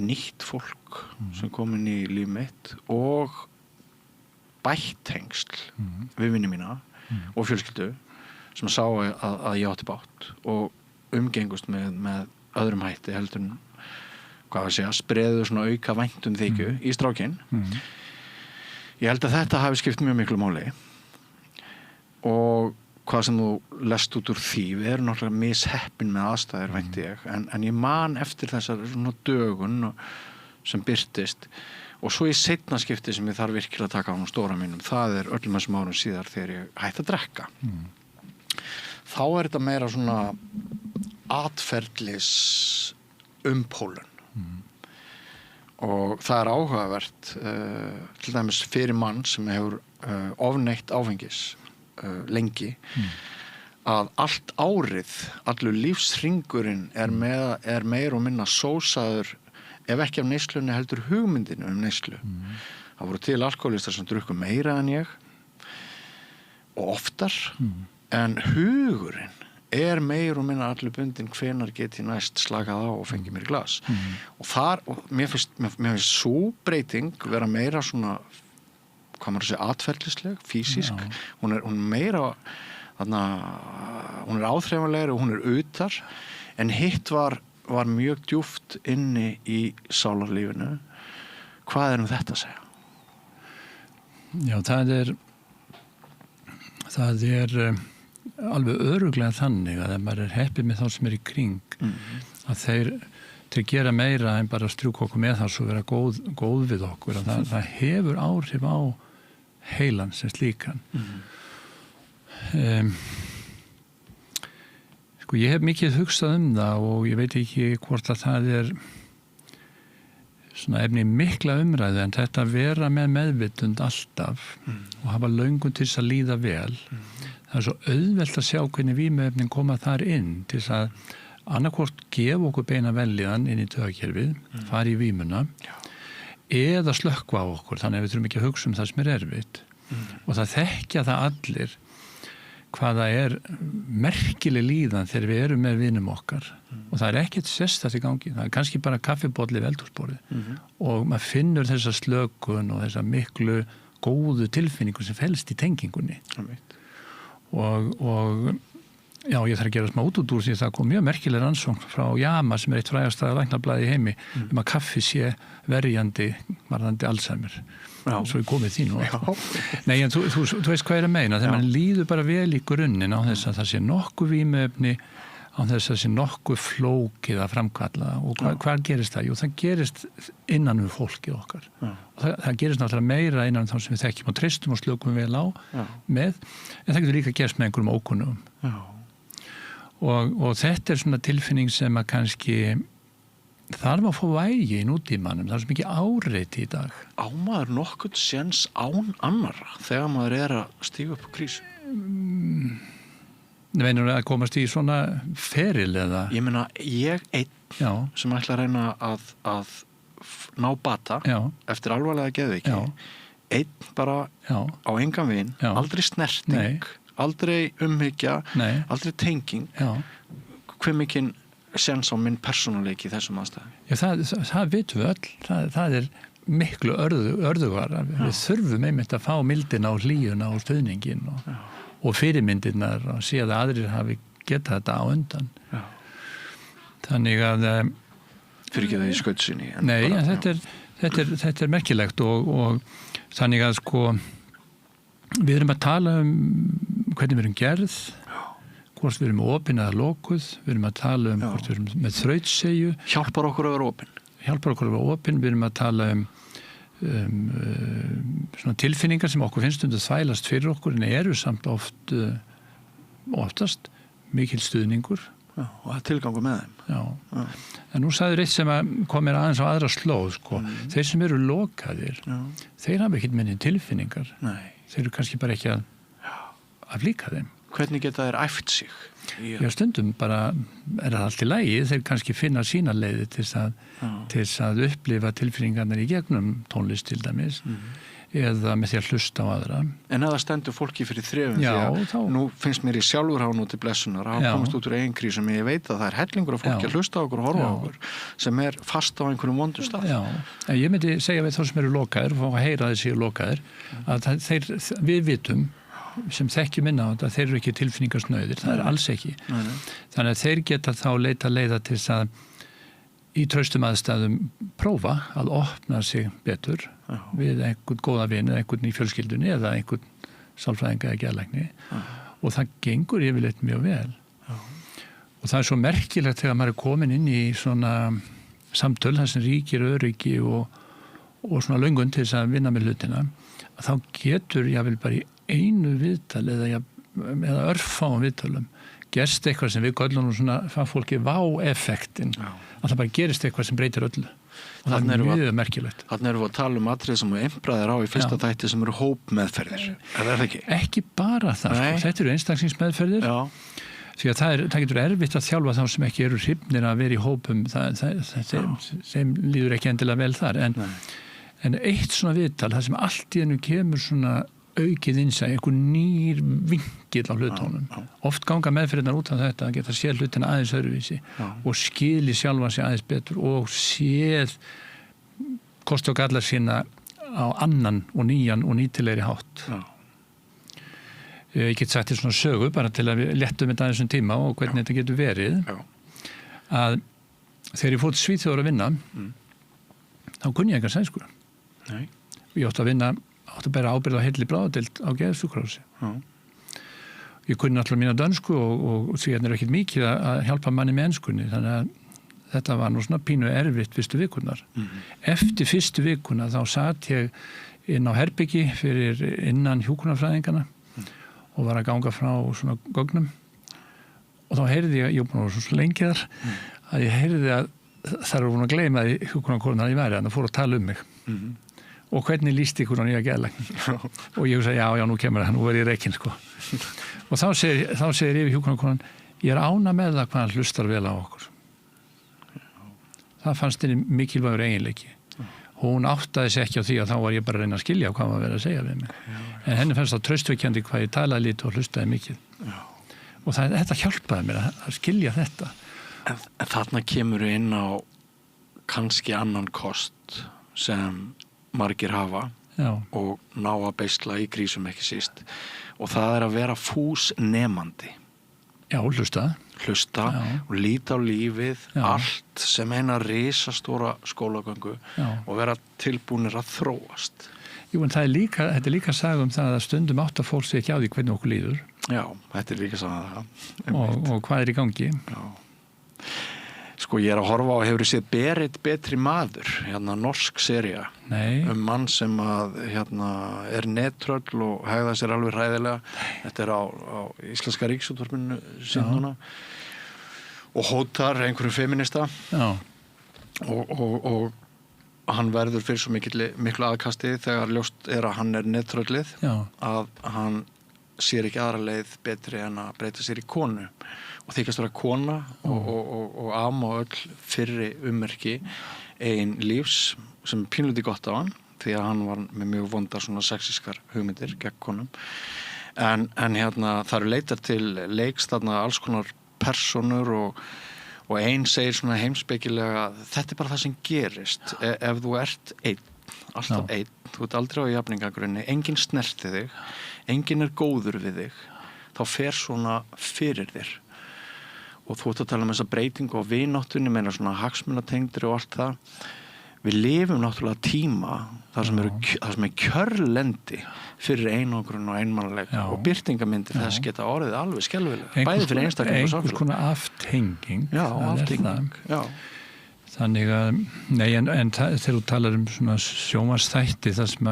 nýtt fólk sem kom inn í líf mitt og bætt tengsl við vini mína og fjölskyldu sem sá að ég átti bátt og umgengust með öðrum hætti heldur en spreðu svona auka væntum þykju í strákinn. Ég held að þetta hafi skipt mjög miklu máli. og hvað sem þú lest út úr því, við erum náttúrulega misheppin með aðstæður, vænti ég, en ég man eftir þessar svona dögun sem birtist og svo í seinna skipti sem ég þarf virkilega að taka á stóra mínum, það öllum þessum árum síðar þegar ég hætti að drekka. Þá þetta meira svona atferðlis umpólun og það áhugavert til dæmis fyrir mann sem hefur ofneytt áfengis lengi að allt árið allur lífsringurinn meir og minna sósaður ef ekki af neyslunni heldur hugmyndinu neyslu. Það voru til alkohólistar sem drukku meira en ég og oftar en hugurinn meir og minna allur bundin hvenar get ég næst slakað á og fengi mér glas og mér finnst sú breyting vera meira svona hvað maður segja, atferðlisleg, físísk. Hún meira, hún áþreifanlegri og hún utar, en hitt var mjög djúpt inni í sálarlífinu. Hvað þetta að segja? Já, það alveg örugglega þannig að ef maður heppið með þá sem í kring, að þeir gera meira en bara strjúka okkur með það svo vera góð við okkur, að það hefur áhrif á heilan sem slíkan. Sko ég hef mikið hugsað það og ég veit ekki hvort að það svona efni mikla umræðu, en þetta vera með meðvitund alltaf og hafa löngun til þess að líða vel. Það svo auðvelt að sjá hvernig vímuefnin koma þar inn til þess að annarkvort gefa okkur beina velliðan inn í taugakerfið, fara í vímuna eða slökkva á okkur, þannig að við þurfum ekki að hugsa það sem erfitt. Og það þekkja það allir hvað það merkileg líðan þegar við erum með vinum okkar og það ekkert sérstakt í gangi, það kannski bara kaffibolli við eldhúsborðið og maður finnur þessa slökun og þessa miklu góðu tilfinningu sem felst í tengingunni. Og já, ég þarf að gera smá út úr því það kom mjög merkileg rannsókn frá JAMA sem eitt frægasta læknablaði í heimi að kaffi sé verjandi varðandi Alzheimer. Svo ég komið því nú. Nei, en þú veist hvað að meina, þegar mann líður bara vel í grunninn á þess að það sé nokkuð vímuefni, á þess að það sé nokkuð flókið að framkalla og hvað gerist það? Jú, það gerist innan við fólkið okkar. Og það gerist náttúrulega meira innan þá sem við þekkjum og treystum og slökum vel á með, en það getur líka gerst með einhverjum ókunnum. Og þetta svona tilfinning sem að kannski þarf að fá vægi í nútímanum, það svo mikið áreiti í dag. Á maður nokkuð séns án annarra þegar maður að stíga upp á krísu? Meinur að komast í svona feril eða? Ég meina, ég einn sem ætla að reyna að ná bata eftir alvarlega geðveiki, einn bara á engan vin, aldrei snerting, aldrei umhyggja, aldrei tenging. Hve mikinn séns á minn persónuleiki í þessum aðstæðum? Já, það vitum við öll. Það miklu örðugar. Við þurfum einmitt að fá mildina og hlýjuna og stuðningin og fyrirmyndirnar og sé að aðrir hafi getað þetta á undan. Þannig að fyrir ekki það í skautsinni. Nei, þetta merkilegt og þannig að sko við erum að tala hvernig við erum gerð, hvort við erum opin eða lokuð, við erum að tala hvort við erum með þrautsegju. Hjálpar okkur að vera opin. Við erum að tala svona tilfinningar sem okkur finnst þvælast fyrir okkur en eru samt oftast mikil stuðningur. Og það tilgangur með þeim. En nú sagður eitt sem komir aðeins á aðra slóð, sko. Þeir sem eru lokaðir, þeir hafa ekkert minni tilfinningar. Þeir eru kannski bara ekki að líka þeim. Hvernig geta þeir æft sig? Já, stundum bara það allt í lagi, þeir kannski finna sína leiði til þess að upplifa tilfinningarnar í gegnum tónlist til dæmis eða með því að hlusta á aðra. En ef það stendur fólki fyrir þrefum því að nú finnst mér í sjálfur á nú til blessunar að komast út úr eigin krísu sem ég veit að það hellingur af fólki að hlusta á okkur og horfa á okkur sem fast á einhverjum vondum stað. Já, en ég myndi segja við þá sem eru lokaðir og fá að heyra þessi lokaðir að við vitum sem þekkjum inn á þetta, þeir eru ekki tilfinningarsnauðir, það alls ekki. Þannig að þeir geta þá leita leiða til þess að í traustum aðstæðum prófa að opna sig betur við einhvern góða vin eða einhvern í fjölskyldunni eða einhvern sálfræðinga eða geðlækni og það gengur yfirleitt mjög vel. Og það svo merkilegt þegar maður komin inn í svona samtöl þar sem ríkir öryggi og svona löngun til þess að vinna með hlutina, að þá getur jável bara í einu viðtal eða örfáum viðtalum gerst eitthvað sem við köllum svona fagfólki vá-effektin, að það bara gerist eitthvað sem breytir öllu. Og það er mjög merkilegt. Þannig erum við að tala atrið sem við einbræðir á í fyrsta þætti sem eru hópmeðferðir. Er það ekki? Ekki bara það, sko. Þetta eru einstaklingsmeðferðir. Því að það getur erfitt að þjálfa þá sem ekki eru hrifnir að vera í hópum, þeim líður ekki endilega vel þar. En eitt svona viðtal, það sem allt í hennu kemur svona aukið innsæi, einhver nýr vingill á hlutunum. Oft ganga meðferðirnar út af þetta að geta séð hlutina aðeins öðruvísi og skili sjálfa sig aðeins betur og séð kosti og gallar sína á annan og nýjan og nýtilegri hátt. Ég get sagt þér svona sögu bara til að við lettum þetta aðeins tíma og hvernig þetta getur verið. Að þegar ég fór til Svíþjóðar að vinna þá kunni ég engan sænsku. Ég átti að bera ábyrgð á heilli bráðadeild á geðsjúkrahúsi. Ég kunni alltaf mína dönsku og því er ekkert mikið að hjálpa manni með enskunni, þannig að þetta var nú svona pínu erfitt fyrstu vikurnar. Eftir fyrstu vikuna þá satt ég inn á herbyggi fyrir innan hjúkrunarfræðingana og var að ganga frá svona gögnum og þá heyrði ég búin að vera svo lengi þar, að ég heyrði að það eru búin að gleyma því hjúkrunarkonuna ég væri, þannig að fór að tala um mig. Og hvernig líst ykkur á nýja geðlækni? Og ég sagði, já, nú kemur það, nú verð ég reikinn, sko. Og þá segir yfir hjúkrunarkonan, ég er ánægð með það hvað hann hlustar vel á okkur. Það fannst henni mikilvægur eiginleiki. Hún áttaði sig ekki á því að þá var ég bara að reyna að skilja hvað maður verið að segja við mig. En henni fannst það traustvekjandi hvað ég talaði lítið og hlustaði mikið. Og þetta hjálpaði mér að skilja þetta. En þarna kemur inn á kannski annan kost sem margir hafa og ná að beisla í krísum ekki síst og það er að vera fúsnemandi. Hlusta og líta á lífið allt sem eina risastóra skólagöngu og vera tilbúnir að þróast. Jú, en þetta er líka saga um það að stundum átt að fólk sé ekki á því hvernig okkur líður. Já, þetta er líka saga það. Og hvað er í gangi? Sko, ég er að horfa á, hefur séð Berit betri maður, norsk sería um mann sem að er nettröll og hegða sér alveg hræðilega. Þetta er á Íslenska Ríkisútvarpinu núna og hótar einhverjum feminista og hann verður fyrir svo miklu aðkasti þegar ljóst er að hann er nettröllið að hann sér ekki aðra leið betri en að breyta sér í konu og þykast vera kona og ama öll fyrri ummerki eigin lífs sem pínluti gott á hann því að hann var með mjög vondar svona sexískar hugmyndir gegn konum en það eru leitar til leiks þarna alls konar personur og ein segir svona heimspekilega þetta er bara það sem gerist ef þú ert einn, alltaf einn þú ert aldrei á jafningagrunni, enginn snerti þig enginn er góður við þig þá fer svona fyrir þér og þú ert að tala um þessa breytingu á vináttunni meina svona hagsmunatengdri og allt það við lifum náttúrulega tíma þar sem er kjörlendi fyrir einangrun og einmannleika og birtingamyndir þess geta orðið alveg skelfilega bæði fyrir einstakling og samfélag einhvers konar aftenging aftenging þannig að þegar þú talar um svona sjónvarpsþætti þar sem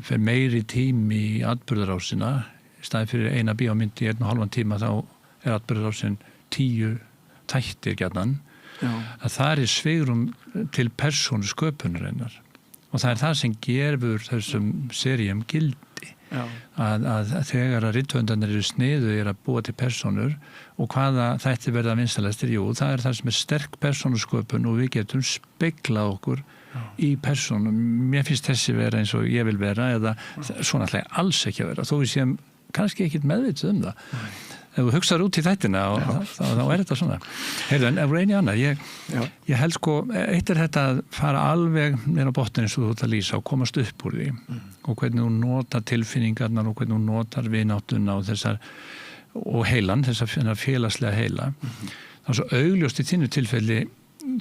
fer meiri tími í atburðarásina í staði fyrir eina bíómynd í 1,5 tíma þá er atburðarásin 10 þættir gjarnan að það er svigrúm til persónu sköpunarinnar og það er það sem gefur þessum seríum gildi að þegar að rithöfundarnir eru sniðu að búa til persónur og hvaða þætti verða vinsælastir, það er það sem er sterk persónusköpun og við getum speglað okkur í persónum. Mér finnst þessi vera eins og ég vil vera eða svona ætla alls ekki að vera þó við séum kannski ekkert meðvitað um það. Ef þú hugsaður út í þættina þá er þetta svona. Heyrðu, en ef reyni annað, ég held sko, eitt er þetta að fara alveg niður á botnin eins og þú ert að lýsa og komast upp úr því og hvernig þú notar tilfinningarnar og hvernig þú notar vináttuna og heilan, þessar félagslega heila. Það er svo augljóst í þínu tilfelli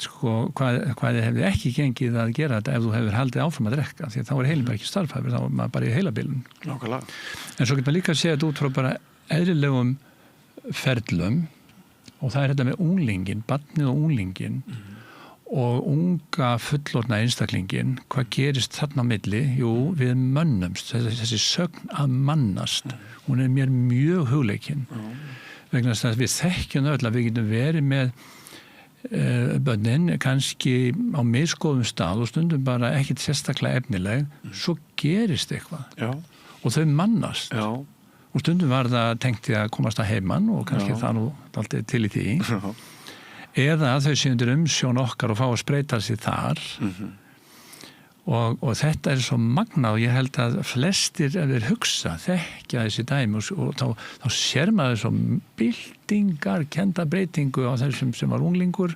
sko, hvað hefði ekki gengið að gera þetta ef þú hefur haldið áfram að drekka, því að þá heilin bara ekki starfhæfur, þá maður bara í heilabilun. Nákvæmlega. En svo getur maður líka að segja þetta út frá bara eðlilegum ferlum, og það þetta með unglingin, barnið og unglingin og unga fullorðna einstaklingin, hvað gerist þarna á milli? Jú, við mönnumst, þessi sögn að mannast, hún mér mjög hugleikin, vegna þess að við þekkjum öll að við getum verið með börnin kannski á misgóðum stað og stundum bara ekkit sérstaklega efnileg, svo gerist eitthvað. Já. Og þau mannast. Já. Og stundum var það tengt í að komast að heiman og kannski það nú alltaf til í því. Já. Eða að þau séu undir umsjón okkar og fá að spreita sig þar. Og þetta svo magnað og ég held að flestir ef þeir hugsa, þekkja þessi dæmi og þá sér maður svo byltingar, kenda breytingu á þessum sem var unglingur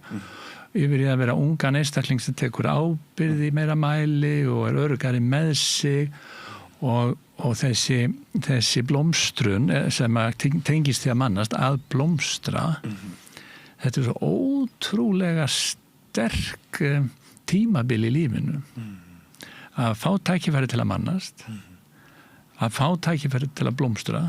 yfir í að vera ungan einstakling sem tekur ábyrgð í meira mæli og öruggari með sig og þessi blómstrun sem tengist því að mannast að blómstra þetta svo ótrúlega sterk tímabil í lífinu að fá tækifæri til að mannast að fá tækifæri til að blómstra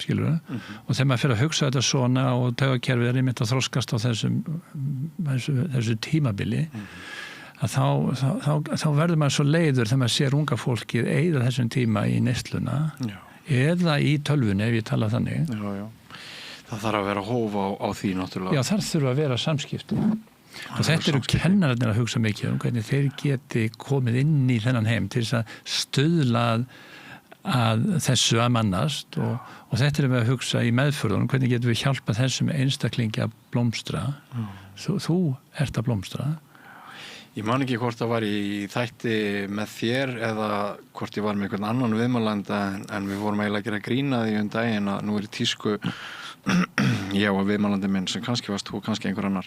skilur og þegar maður fyrir að hugsa þetta svona og taugakerfið einmitt að þroskast á þessu tímabili að þá verður maður svo leiður þegar maður sér unga fólkið eyða þessum tíma í neysluna eða í tölvunni ef ég tala þannig það þarf að vera hóf á því náttúrulega þar þurfa að vera samskipti og þetta eru kennararnir að hugsa mikið hvernig þeir geti komið inn í þennan heim til þess að stuðla að þessu að mannast og þetta erum við að hugsa í meðförðunum hvernig getum við hjálpa þessum einstaklingi að blómstra þú ert að blómstra Ég man ekki hvort það var í þætti með þér eða hvort ég var með einhvern annan viðmælanda en við vorum eiginlega að gera grína því daginn að nú í tísku ég og viðmælandi minn sem kannski varst þú, kannski einhver annar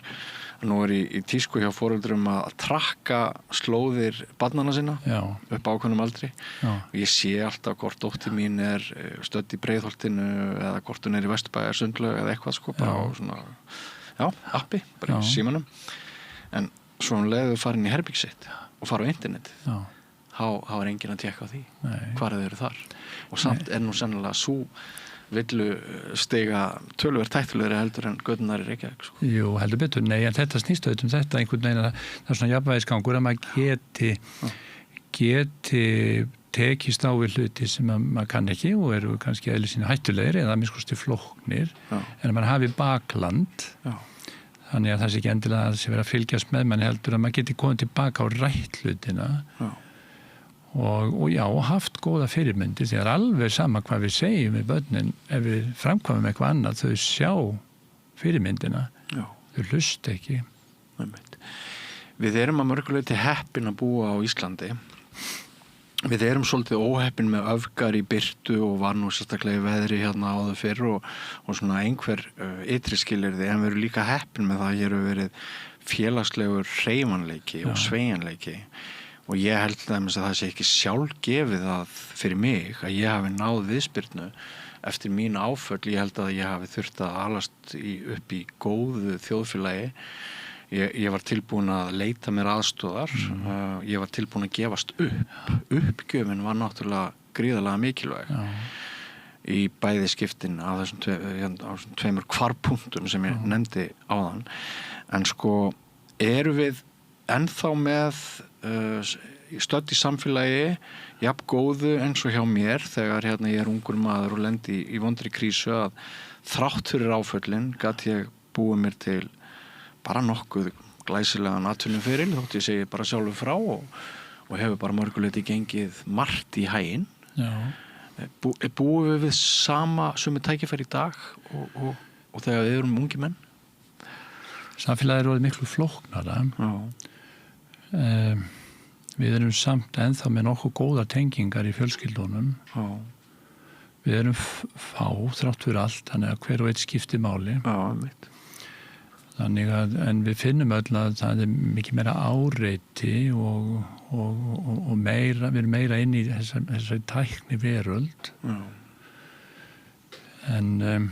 nú í tísku hjá foreldrum að trakka slóðir barnanna sinna upp ákveðnum aldri og ég sé alltaf hvort dóttir mín stödd í Breiðholtinu eða hvort hún í Vesturbæjar sundlaug eða eitthvað sko bara á svona appi, bara í símanum en svo leiðu farin í herbergið sitt og fara á internetið þá enginn að tékka á því hvar þau eru þar og samt nú sennilega svo villu stiga töluvert hættulegri heldur en gödurnar í Reykjavík sko. Jú, heldur betur, nei, en þetta snýst auðvitað þetta einhvern veginn að það svona jafnvægisgangur að maður geti tekist á við hluti sem maður kann ekki og eru kannski eðli sínu hættulegri eða miskusti flóknir en að maður hafi bakland þannig að það sé ekki endilega að það sé verið að fylgjast með mann heldur að maður geti komið tilbaka á rætt hlutina og haft góða fyrirmyndir því að alveg sama hvað við segjum við börnin ef við framkvæmum eitthvað annað þau sjá fyrirmyndina þau hlusta ekki Við erum að mörguleyti heppin að búa á Íslandi við erum svolítið óheppin með öfgar í birtu og var nú sérstaklega í veðri hérna áður fyrr og svona einhver ytri skilyrði en við erum líka heppin með það að hér hefur verið félagslegur hreyfanleiki og sveigjanleiki og ég held að það sé ekki sjálfgefið að fyrir mig að ég hafi náð viðspyrnu eftir mín áföll, ég held að ég hafi þurft að alast upp í góðu þjóðfélagi ég var tilbúin að leita mér aðstoðar ég var tilbúin að gefast uppgjöfin var náttúrulega gríðarlega mikilvæg í bæði skiptin af þessum tveimur hvarpunktum sem ég nefndi áðan en sko eru við ennþá með stödd í samfélagi jafn góðu eins og hjá mér þegar hérna ég ungur maður og lendi í vondri krísu að þrátt fyrir áföllin gat ég búið mér til bara nokkuð glæsilegan atvinnuferil þótt ég segi bara sjálfur frá og hefur bara mörguleyti gengið margt í haginn búum við sömu tækifæri í dag og þegar við erum ungi menn Samfélagið orðið miklu flóknara við erum samt ennþá með nokkuð góða tengingar í fjölskyldunum við erum fá þrátt fyrir allt þannig að hver og eitt skiptir máli þannig að en við finnum öll að það mikið meira áreiti og meira, við erum meira inn í þessari tækni veröld en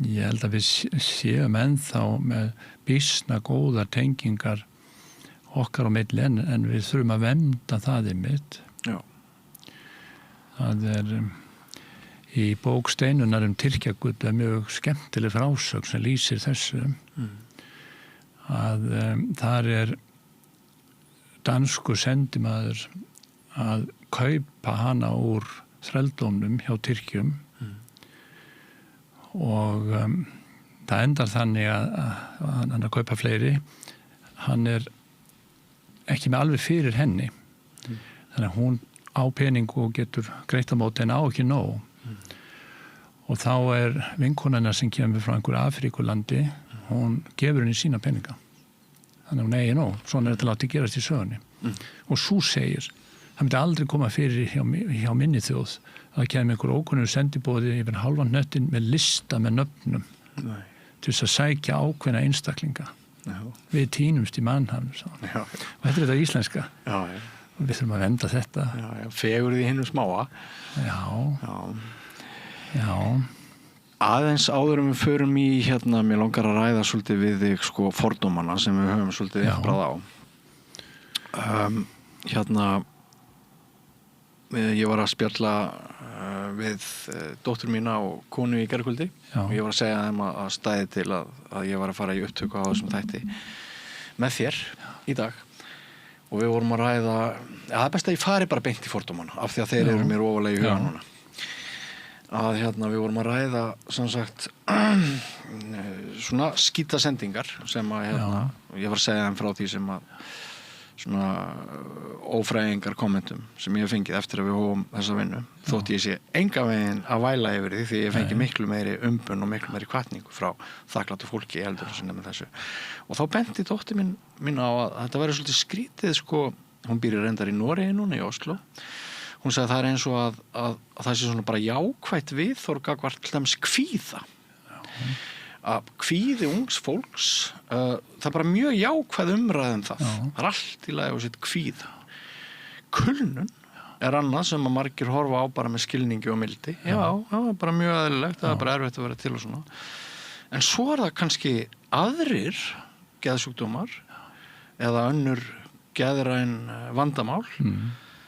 ég held að við séum ennþá með býsna góðar tengingar okkar á milli en við þurfum að vernda það einmitt. Já. Það í bók Steinunar Tyrkjagull mjög skemmtileg frásögn sem lýsir þessu að þar danskur sendimaður að kaupa hana úr þrældómnum hjá Tyrkjum og það endar þannig að hann að kaupa fleiri, hann ekki með alveg fyrir henni þannig að hún á pening og getur greitt á móti en á ekki nóg og þá vinkonuna sem kemur frá einhverju Afríkulandi hún gefur henni sína peninga þannig að hún eigi nóg, svona þetta láti gerast í sögunni og svo segir það myndi aldrei koma fyrir hjá minni þjóð að það kemur einhver ókunnur sendibóði yfir halvan hnöttin með lista með nöfnum til þess að sækja ákveðna einstaklinga. Já. Við tínumst í mannhafn og þetta þetta íslenska og við þurfum að vernda þetta. Fegurð í hinu smáa. Já. Aðeins áður við förum í mér langar að ræða svolítið við þig fordómana sem við höfum svolítið efbrað á. Ég var að spjalla við dóttur mína og konu í gærkvöldi og ég var að segja þeim að stæði til að ég var að fara í upptöku á þessum þætti með þér í dag og við vorum að ræða það best að ég fari bara beint í fordómana af því að þeir eru mér ofalega í huga núna að við vorum að ræða sem sagt svona skítasendingar sem að ég var að segja þeim frá því sem að svona ófræðingar kommentum sem ég hef fengið eftir að við hófum þessa vinnu þótt ég sé engan veginn að væla yfir því ég fengi miklu meiri umbun og miklu meiri hvatningu frá þakklátu fólki heldur sem nefnir þessu og þá benti dóttir mín á að þetta væri svolítið skrítið hún býr reyndar í Noregi núna í Oslo hún sagði að það eins og að það sé svona bara jákvætt viðhorf gagnvart til dæmis kvíða að kvíði ungs fólks það bara mjög jákvæð umræðum það allt í lagi á sitt kvíða kulnun annað sem að margir horfa á bara með skilningi og mildi það bara mjög eðlilegt, það bara erfitt að vera til og svona en svo það kannski aðrir geðsjúkdómar eða önnur geðræn vandamál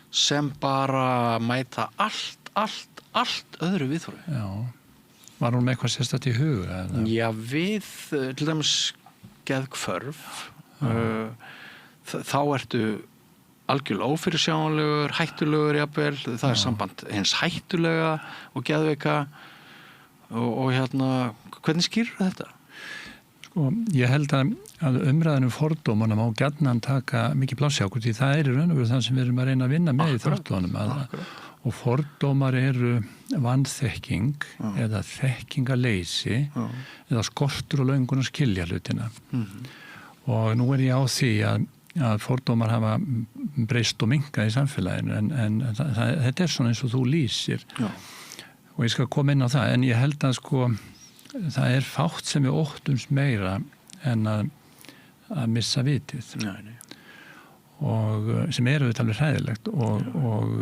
sem bara mæta allt öðru viðhorfi Var hún með eitthvað sérstætt í huga? Já, við til dæmis geðhvörf þá ertu algjörlega ófyrirsjáanlegur, hættulegur jafnvel, það samband eins hættulega og geðveika og hvernig skýrur þetta? Ég held að umræðan fordómana má gjarnan taka mikið pláss hjá okkur því það í raun og veru það sem við erum að reyna að vinna með í þróttunum og fordómar eru vanþekking eða þekkingarleysi eða skortur og löngun að skilja hlutina og nú ég á því að fordómar hafa breyst og minkað í samfélaginu en þetta svona eins og þú lýsir og ég skal koma inn á það en ég held að það fátt sem við óttumst meira en að missa vitið og sem auðvitað alveg hræðilegt og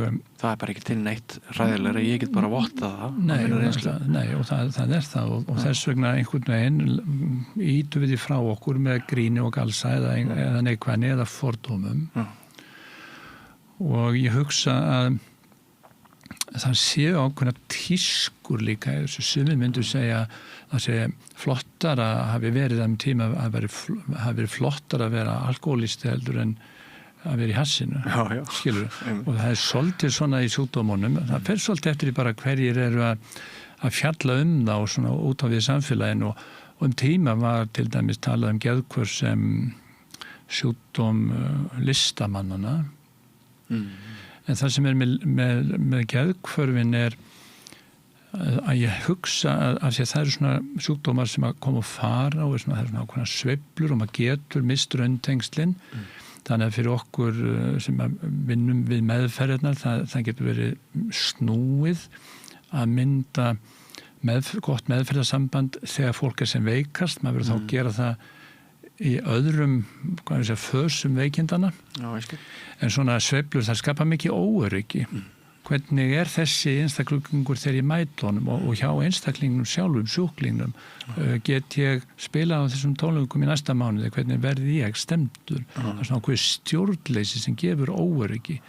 það bara ekki til neitt hræðilega ég get bara vottað það Nei, og það það og þess vegna einhvern veginn ítum við því frá okkur með gríni og galsa eða neikvæðni eða fordómum og ég hugsa að það séu ákveðna tískur líka þessu sumir myndu segja að sé flottar að hafi verið tíma að hafi verið flottar að vera alkoholisti heldur en að vera í hassinu, skilur og það svolítið svona í sjúkdómunum það fer svolítið eftir því bara hverjir eru að fjalla það og svona út á við samfélaginu og tíma var til dæmis talað geðhvörf sem sjúkdóm listamannana en það sem með geðhvörfin að ég hugsa að það eru svona sjúkdómar sem að koma og fara og það eru svona ákveðnar sveiflur og maður getur misst rauntengstlin þannig að fyrir okkur sem vinnum við meðferðirnar það getur verið snúið að mynda gott meðferðarsamband þegar fólk sem veikast, maður verður þá að gera það í öðrum fösum veikindana en svona sveiflur það skapa mikið óöryggi hvernig þessi einstaklingur þegar ég mæti honum og hjá einstaklingnum sjálfum, sjúklingnum, get ég spilað á þessum tónleikum í næsta mánuði, hvernig verði ég stemdur. Það er svona ákveð stjórnleysi sem gefur óöryggi,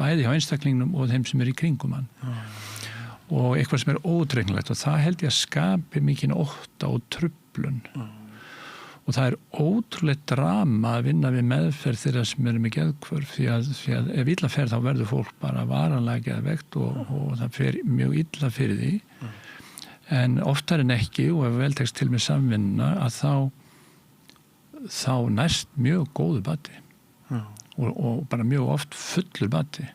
bæði hjá einstaklingnum og þeim sem í kringum hann. Og eitthvað sem ódregnilegt og það held ég að skapi mikinn ótta og truflun. Og það ótrúlegt drama að vinna við meðferð þeirra sem með geðhvörf því að ef illa fer þá verður fólk bara varanlega geðveikt og það fer mjög illa fyrir því. En oftar en ekki og ef vel tekst til með samvinna að þá næst mjög góðu bati og bara mjög oft fullur bati.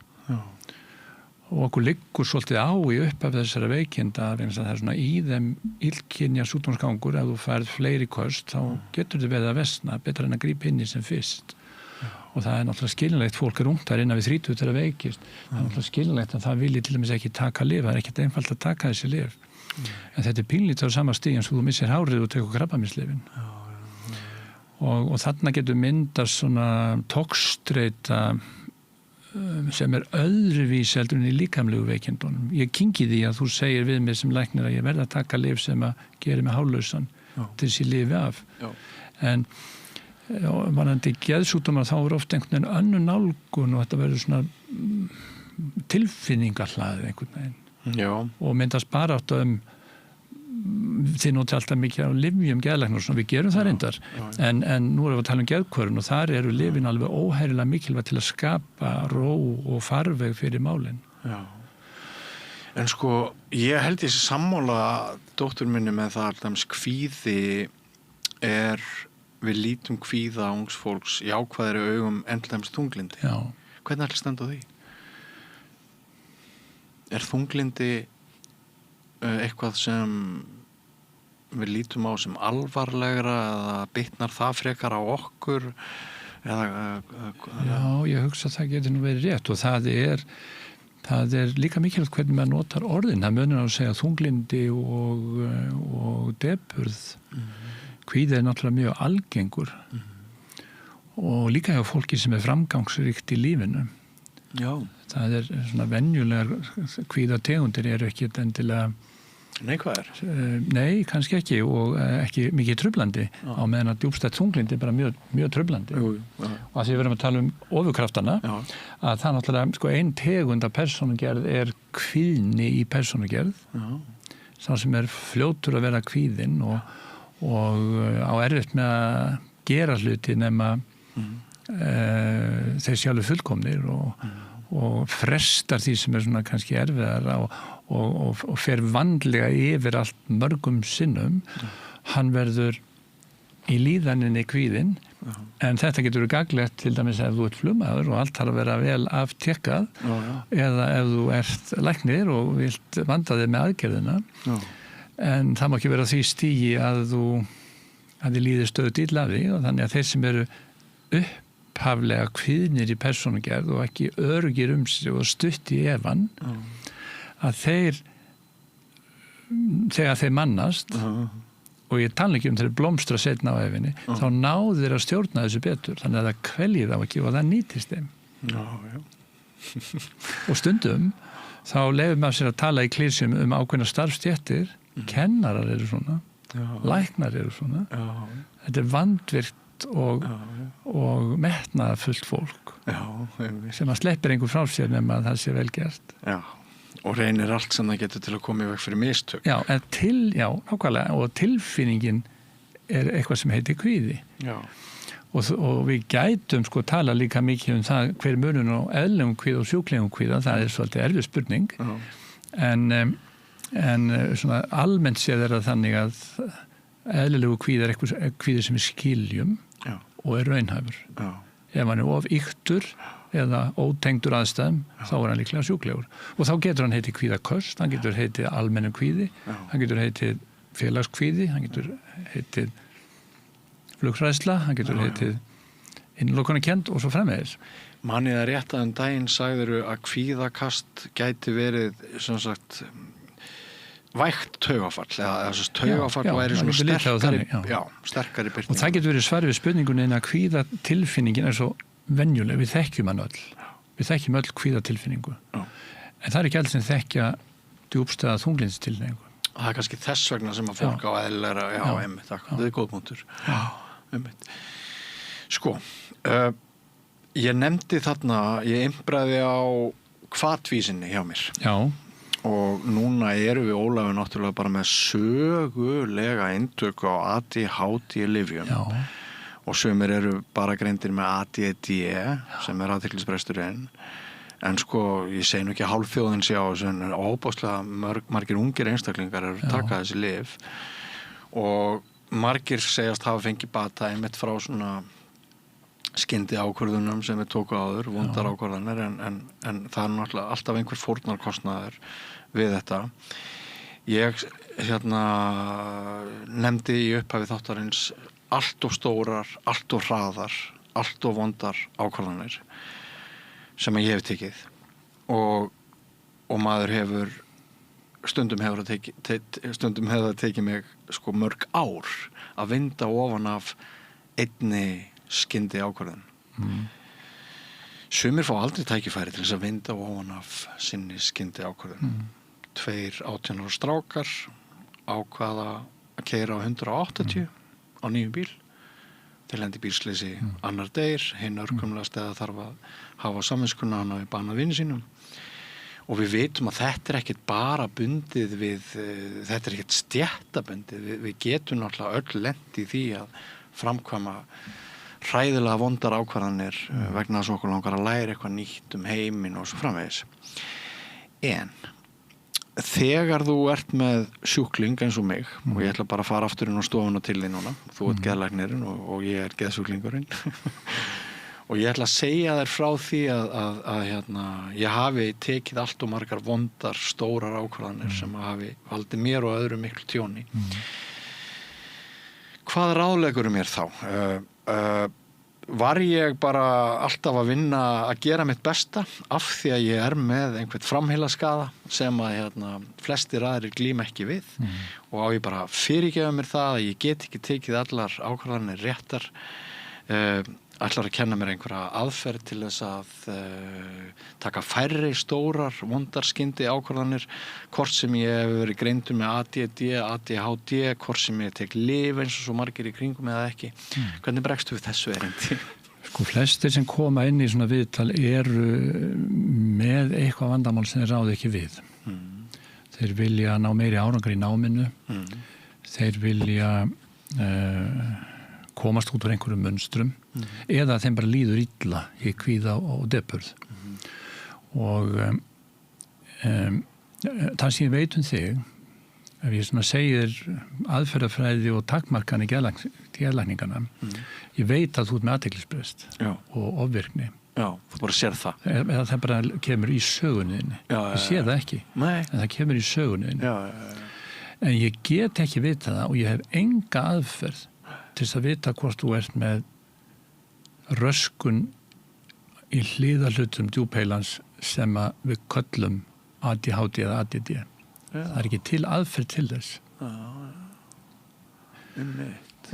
Og okkur liggur svolítið á í upphaf þessara veikinda vegna þess að það er svona í þeim illkynja sjúkdómsgangur ef þú færð fleiri köst þá getur þið verið að versna betra en að grípa inn í sem fyrst og það er náttúrulega skiljanlegt fólk ungt innan við 30 þegar veikist það er náttúrulega skiljanlegt að það vilji til dæmis ekki taka lyf það er ekkert einfalt að taka þessi lyf en þetta pínlítið á sama stig eins og þú missir hárið og tekur krabbameinslyfin og þarna getur myndast svona togstreita sem öðruvísi heldur en í líkamlegu veikindunum. Ég kyngi því að þú segir við mig sem læknir að ég verð að taka lyf sem að gera mig hálausan til þess ég lifi af. Já. En varðandi geðsjúkdómar þá ofta einhvern veginn önnur nálgun og þetta verður svona tilfinningahlaðið einhvern veginn. Já. Og myndast bara átt þið noti alltaf mikið á lyfjum geðlæknar og við gerum það reyndar en nú erum við að tala geðhvörfun og þar eru lyfin alveg óhærilega mikilvægt til að skapa ró og farveg fyrir málin. Já. En sko, ég held ég sé sammála dóttur minni með það að kvíði við lítum kvíða ungs fólks í ákvæðri augum endlæmis þunglindi. Já. Hvernig ætli standa á því? Er þunglindi eitthvað sem við lítum á sem alvarlegra eða bitnar það frekar á okkur eða Já, ég hugsa að það getur nú verið rétt og það er líka mikilvægt hvernig maður notar orðin það munur á að segja þunglindi og depurð kvíði náttúrulega mjög algengur og líka hjá fólki sem framgangsríkt í lífinu Já. Það svona venjulegar kvíðategundir eru ekki endilega Nei, hvað er? Nei, kannski ekki og ekki mikið truflandi á meðan að djúpstætt þunglindi er bara mjög truflandi og að því við verðum að tala kvíðkraftana að það náttúrulega ein tegund af persónugerð kvíðni í persónugerð sá sem fljótur að vera kvíðinn og á erfitt með að gera hluti nema þeir sjálfur fullkomnir og frestar því sem svona kannski erfiðara og fer vandlega yfir allt mörgum sinnum hann verður í líðaninni kvíðinn en þetta getur gagnlegt til dæmis ef þú ert flugmaður og allt þarf að vera vel aftekkað eða ef þú ert læknir og vilt vanda þig með aðgerðina en það má ekki vera því stigi að þið líðir stöðugt illa af því og þannig að þeir sem eru upphaflega kvíðnir í persónugerð og ekki öruggir sig og stutt í evan að þegar þeir mannast og ég tala ekki þeir blómstra seinna á efinni þá náðu þeir að stjórna þessu betur þannig að það kveljið þá ekki og það nýtist þeim og stundum þá leyfum maður sér að tala í klísjum ákveðna starfstéttir kennarar eru svona læknar eru svona þetta vandvirkt og metnaðarfullt fólk sem að sleppir einhver frá sér nema að það sé vel gert og reynir allt sem það getur til að koma í veg fyrir mistök. Já, nákvæmlega og tilfinningin eitthvað sem heitir kvíði. Já. Og við gætum tala líka mikið það hver munurinn á eðlilegum kvíða og sjúklegum kvíða, það svolítið erfið spurning. En svona almennt séð það þannig að eðlilegu kvíði eitthvað kvíði sem skiljum og raunhæfur. Já. Ef hann of yktur eða ótengdur aðstæðum, þá hann líklega sjúklegur. Og þá getur hann heitið kvíðaköst, hann getur heitið almennum kvíði, hann getur heitið félagskvíði, hann getur heitið flughræðsla, hann getur heitið innlokunarkennd og svo framvegis. Manið rétt að daginn sagðiru að kvíðakast gæti verið, sem sagt, vægt taugafall, eða taugafall væri svona sterkari byrting. Og það getur verið svar við spurningunni en að kvíðatilfinningin svo venjuleg, við þekkjum hann öll. Við þekkjum öll kvíðatilfinningu. En það ekki allir sem þekkja djúpstæða þunglyndistilhneigingu. Það kannski þess vegna sem að fólk á eðlilega, einmitt, það góð punktur. Já, einmitt. Sko, ég nefndi þarna, ég imbraði á hvatvísinni hjá mér. Já. Og núna erum við Ólafur náttúrulega bara með sögulega inntöku á ADHD-lyfjum. Já. Og sumir eru bara greindir með ADD, sem athyglisbresturinn. En sko, ég segi nú ekki að hálfþjóðin sé á þessu, en óbáslega margir ungir einstaklingar eru að taka þessi lyf. Og margir segjast hafa fengið bata einmitt frá svona skyndi ákvörðunum sem við tóku áður, vondar ákvörðanir, en það er náttúrulega alltaf einhver fórnarkostnaður við þetta. Ég nefndi í upphafi þáttarins allt of stórar, allt of hraðar, allt of vondar ákvarðanir sem ég hef tekið og maður hefur stundum hefur það tekið mig sko mörg ár að vinda ofan af einni skyndi ákvarðan. Sumir fá aldrei tækifæri til þess að vinda ofan af sinni skyndi ákvarðan. 2 18 ára strákar ákvaða að keyra á 180 á nýjum bíl. Þeir lendi bílsleysi annar deyr, hinn örkumlegast eða þarf að hafa samviskuna hann á bana vini sínum. Og við vitum að þetta er ekkert bara bundið við, þetta er ekkert stéttabundið. Við getum náttúrulega öll lent í því að framkvæma hræðilega vondar ákvarðanir vegna þess að okkur langar að læra eitthvað nýtt heiminn og svo framvegis. En þegar þú ert með sjúkling eins og mig, og ég ætla bara að fara aftur inn á stofuna til því núna, þú ert geðlæknirinn og ég er geðsjúklingurinn og ég ætla að segja þér frá því að ég hafi tekið allt og margar vondar stórar ákvarðanir sem hafi valdið mér og öðrum miklu tjóni. Hvað ráðlegur mér þá? Var ég bara alltaf að vinna að gera mitt besta af því að ég er með einhvern framheilaskaða sem að flestir aðrir glíma ekki við og á ég bara að fyrirgefa mér það að ég get ekki tekið allar ákvarðanir réttar, ætlar að kenna mér einhverja aðferð til þess að taka færri stórar vondar skyndi ákvarðanir, hvort sem ég hef verið greindur með ADD, ADHD, hvort sem ég tek lyf eins og svo margir í kringum eða ekki. Hvernig bregstu við þessu erindi? Sko flestir sem koma inn í svona viðtal eru með eitthvað vandamál sem þeir ráðu ekki við. Þeir vilja ná meiri árangur í náminu, þeir vilja komast út úr einhverjum munstrum eða þeim bara líður illa í kvíða og depurð. Og það sem ég veit þig, ef ég svona segir aðferðafræði og takmarkanir geðlækningana, ég veit að þú ert með athyglisbrest og ofvirkni. Já, þú bara sér það. Eða það bara kemur í sögunniðinni. Ég sé það ekki, en það kemur í sögunniðinni. En ég get ekki vita það og ég hef enga aðferð til þess að vita hvort þú ert með röskun í hliðarhlutum djúpheilans sem að við köllum ADHD eða ADD. Það er ekki til aðferð til þess.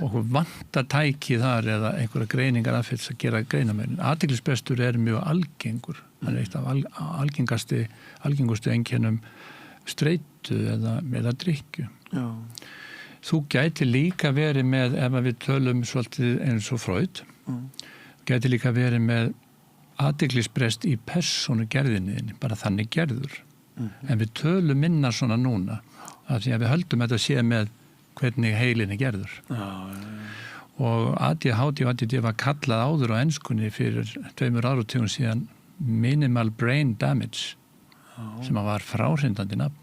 Og vantar tæki þar eða einhverja greiningar aðferð að gera greinamenn. Athyglisbrestur er mjög algengur. Það er eitt af algengustu einkennum streitu eða drykkju. Já. Þú gæti líka verið með, ef við tölum svolítið eins og Freud, gæti líka verið með athyglisbrest í persónugerðinni, bara þannig gerður. En við tölum minna svona núna, af því að við höldum þetta sé með hvernig heilin er gerður. Og ADHD og ADD var kallað áður á enskunni fyrir 2 áratugum síðan minimal brain damage, sem var fráhrindandi nafn.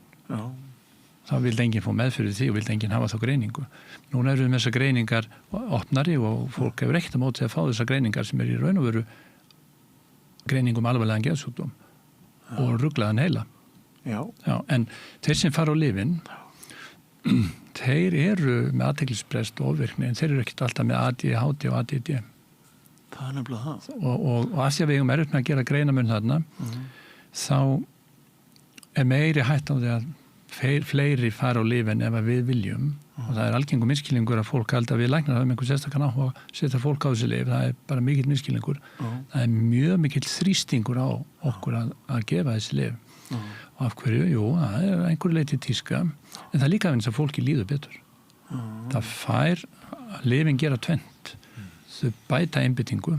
Þá vildi enginn fá meðfyrir því og vildi enginn hafa þá greiningu. Núna erum við með þessar greiningar opnari og fólk hefur ekkert á móti að fá þessar greiningar sem er í raun og veru greiningum alvarlegan geðsjúkdóm og ruglaðan heila. Já, en þeir sem fara á lyfin, þeir eru með athyglisbrest og ofvirkni, en þeir eru ekkert alltaf með ADHD og ADD. Það er nefnilega það. Og að því að við eigum erfitt með að gera greinamun þarna, þá er meiri hætt á því að fleiri fara á lyfin ef við viljum og það er algengur misskilningur að fólk halda að við læknar hafa einhvern sérstakann á að setja fólk á þessi lyf, það er bara mikill misskilningur. Það er mjög mikill þrýstingur á okkur að gefa þessi lyf. Og af hverju? Jú, það einhverju leyti tíska, en það líka eins að fólki líður betur. Það fær lyfin gera tvennt. Þau bæta einbyttingu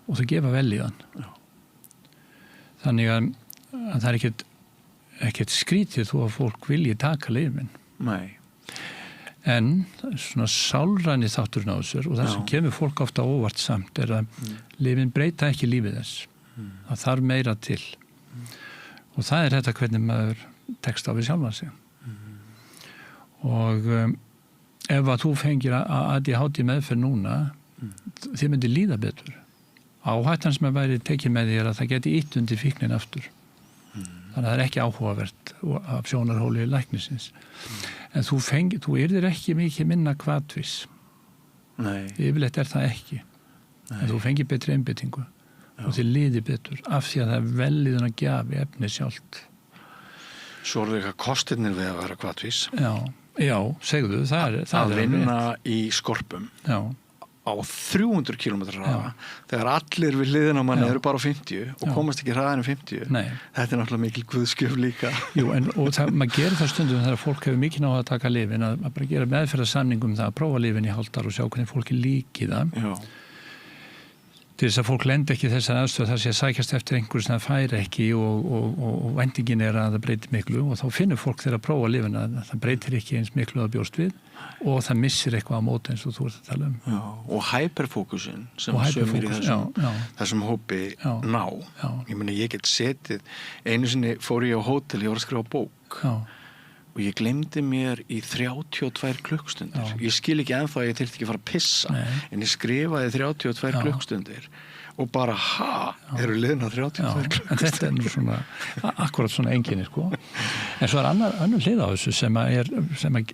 og þau gefa vel í þann. Þannig að það er ekkert skrítið þó að fólk vilji taka lyfin. Nei. En svona sálræni þátturinn á þessu og það sem kemur fólk ofta óvart samt er að lyfin breyta ekki lífið þess. Það þarf meira til. Og það er þetta hvernig maður tekst á við sjálfan sig. Og ef að þú fengir ADHD meðferð núna, þið myndi líða betur. Áhættan sem að væri tekið með því er að það geti ítt undir fíknin aftur. Þannig að það er ekki áhugavert af sjónarhóli læknisins. En þú yrðir ekki mikið minna hvatvis. Nei. Yfirleitt er það ekki. Nei. En þú fengir betri einbyttingu og þið líði betur af því að það er velíðun að gjafi efni sjálft. Svo er það eitthvað kostirnir við að vera hvatvis. Já, segðu, það er að vinna í skorpum. Já. Á 300 km hraða þegar allir við hliðina á manni eru bara á 50 og komast ekki hraðan 50. Nei. Þetta er náttúrulega mikil guðskjöf líka. Jú, maður gerir það stundum þegar fólk hefur mikið náða að taka lyfin að bara gera meðferðarsamning það að prófa lyfin í hálftar og sjá hvernig fólki líki það. Já. Til þess að fólk lendi ekki þessar aðstöð þar sé að sækjast eftir einhverju sem það fær ekki og væntingin er að það breytir miklu og þá finnur fólk þegar að prófa lyfin að það breytir ekki eins miklu að bjóst við og það missir eitthvað á móti eins og þú ert að tala um. Já, og hyperfókusin sem sömur í þessum hópi ná. Já. Ég meni, ég get setið, einu sinni fór ég á hótel, ég var að skrifa bók og ég glemdi mér í 32 klukkstundir. Ég skil ekki ennþá að ég þyrfti ekki að fara að pissa, en ég skrifaði 32 klukkstundir og bara, eru liðna 32 klukkstundir. En þetta er nú svona, akkurat svona einkenni, sko. En svo er önnur hlið á þessu sem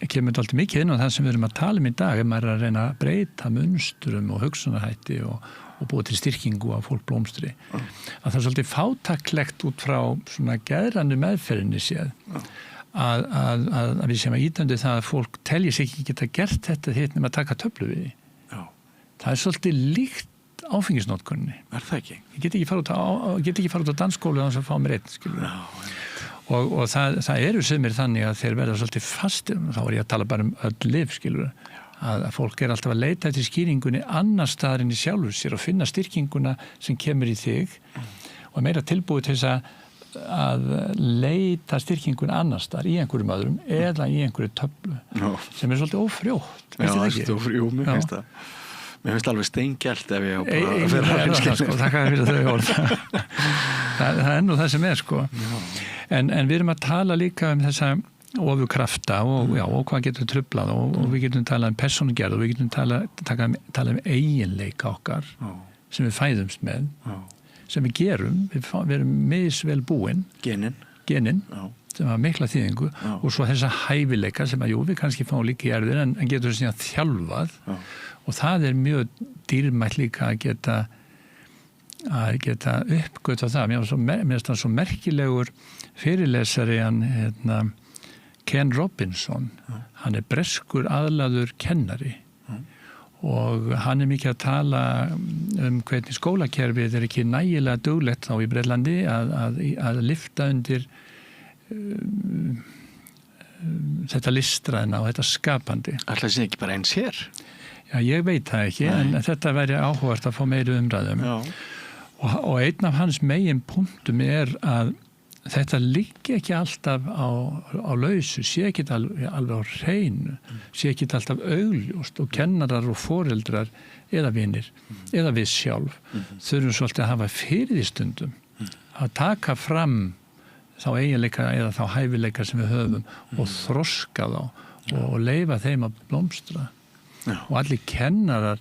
kemur alltaf mikið inn á það sem við erum að tala um í dag, ef maður er að reyna að breyta munsturum og hugsunarhætti og búa til styrkingu af fólk blómstri. Að það er svolítið fátæklegt út frá svona geðrannu meðferðinni séð. Að við sem að ítöndu það að fólk telji sig ekki geta gert þetta hitt nema að taka töflu við því. Já. Það er svolítið líkt áfengisnotkunni. Er það ekki? Ég get ekki fara út á dansskólu og fá mér einn, skilur. Já. Og það eru sumir þannig að þeir verða svolítið fastir, þá er ég að tala bara um öll lyf, skilur. Að fólk er alltaf að leita eftir skýringunni annar staðar en í sjálfur sér og finna styrkinguna sem kemur í þig og meira tilbúið til þess að leita styrkingun annars þar í einhverjum öðrum eða í einhverju töflu sem er svolítið ófrjótt. Já, það er ófrjótt, mér finnst það. Mér finnst alveg steingelt ef ég á bara að vera hreinskilin. Takk fyrir þau orð. Það er nú það sem er, sko. En við erum að tala líka um þessa ofurkrafta og hvað getur truflað og við getum talað um persónugerð og við getum talað um eiginleika okkar sem við fæðumst með. Sem við gerum, við erum misvel búin genin sem hafa mikla þýðingu og svo þessa hæfileika sem að við kannski fáum líka í erfðir en getur þess að þjálfað og það er mjög dýrmætt líka að geta uppgötvað það. Mér finnst það svo merkilegur fyrirlesari Ken Robinson, hann er breskur aðlaður kennari og hann er mikið að tala um hvernig skólakerfið er ekki nægilega duglegt þá í Bretlandi að lyfta undir þetta listræna og þetta skapandi. Ætli það sé ekki bara eins hér? Já, ég veit það ekki, en þetta væri áhugavert að fá meiri umræðum. Og einn af hans megin punktum er að þetta liggi ekki alltaf á lausu, sé ekki alveg á hreinu, sé ekki alltaf augljóst og kennarar og foreldrar eða vinir, eða við sjálf þurfum svolítið að hafa fyrir því stundum að taka fram þá eiginleika eða þá hæfileika sem við höfum og þroska þá og leyfa þeim að blómstra. Og allir kennarar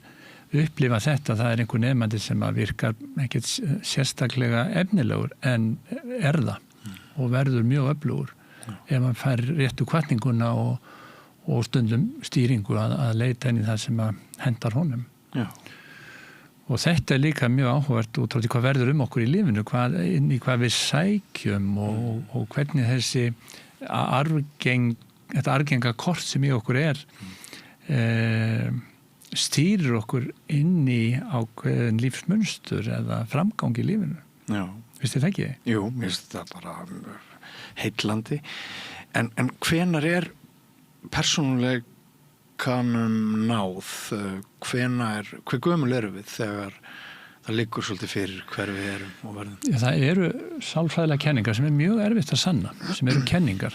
upplifa þetta, það er einhver nemandi sem að virkar ekkert sérstaklega efnilegur en er það og verður mjög öflugur ef maður fær réttu hvatninguna og stundum stýringu að leita inn í það sem að hendar honum. Já. Og þetta er líka mjög áhugavert út frá því hvað verður okkur í lífinu, inn í hvað við sækjum og hvernig þetta argenga kort sem í okkur er stýrir okkur inn í ákveðin lífsmunstur eða framgang í lífinu. Já, Finnst þið það ekki? Jú, mér finnst það bara heillandi. En hvenar persónuleikanum náð? Hver gömul erum við þegar það liggur svolítið fyrir hver við erum og verðum? Já, það eru sálfræðilega kenningar sem mjög erfitt að sanna, sem eru kenningar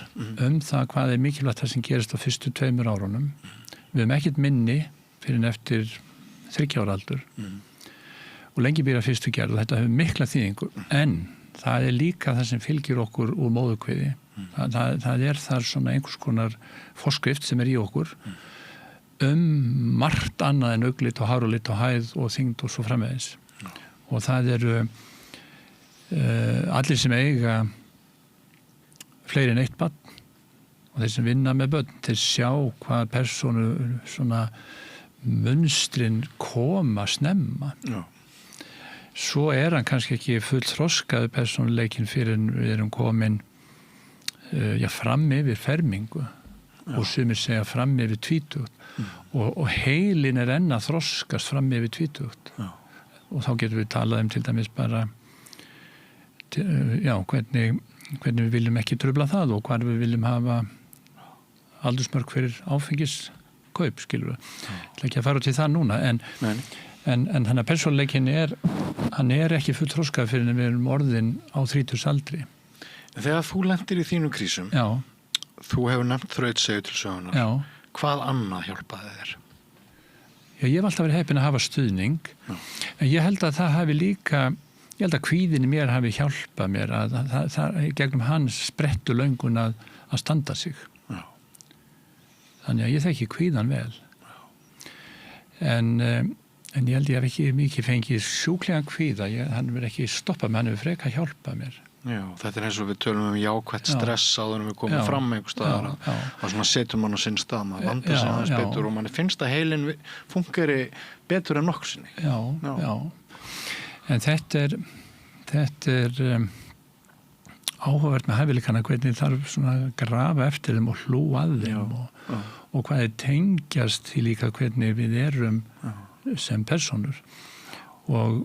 það hvað mikilvægt það sem gerist á fyrstu 2 árunum. Við höfum ekkert minni fyrir en eftir 30 ára aldur og lengi býra fyrstu gerð og þetta hefur mikla þýðingu, en það líka það sem fylgir okkur úr móðurkviði. Það þar svona einhvers konar forskrift sem í okkur margt annað en auglit og hár og lit og hæð og þyngd og svo framvegis. Og það eru allir sem eiga fleiri en eitt barn og þeir sem vinna með börn, þeir sjá hvað persónu svona munstrin koma snemma. Já. Svo hann kannski ekki full þroskaður persónuleikin fyrir en við erum komin fram yfir fermingu. Já. Og sumir segja fram yfir 20 og heilin enn að þroskast fram yfir 20. Já. Og þá getum við talað til dæmis bara hvernig við viljum ekki trufla það og hvar við viljum hafa aldursmörk fyrir áfengiskaup, skilur við. Það ekki að fara til það núna, en þannig að persónuleikin hann ekki full þroskað fyrir en við erum orðin á 30 aldri. Þegar þú lendir í þínum krísum, þú hefur nefnt þrautseigju til sögunar. Já. Hvað annað hjálpaði þér? Já, ég hef alltaf verið heppinn að hafa stuðning, en ég held að það hafi líka, ég held að kvíðin í mér hafi hjálpað mér að það gegnum hans sprettu löngun að standa sig. Já. Þannig að ég þekki kvíðan vel. En ég held ég hef ekki mikið fengið sjúklegan kvíða, hann verið ekki stoppað með, hann hefur frekar hjálpað mér. Já, þetta eins og við tölum jákvætt stress áður en við komum fram einhver staðar og svona setur mann á sinn stað, maður vandar sig aðeins betur og mann finnst að heilin fungeri betur en nokkuð sinni. Já. En þetta er áhugavert með hæfileikana, hvernig þarf svona að grafa eftir þeim og hlúa að þeim og hvað tengjast því líka hvernig við erum sem persónur og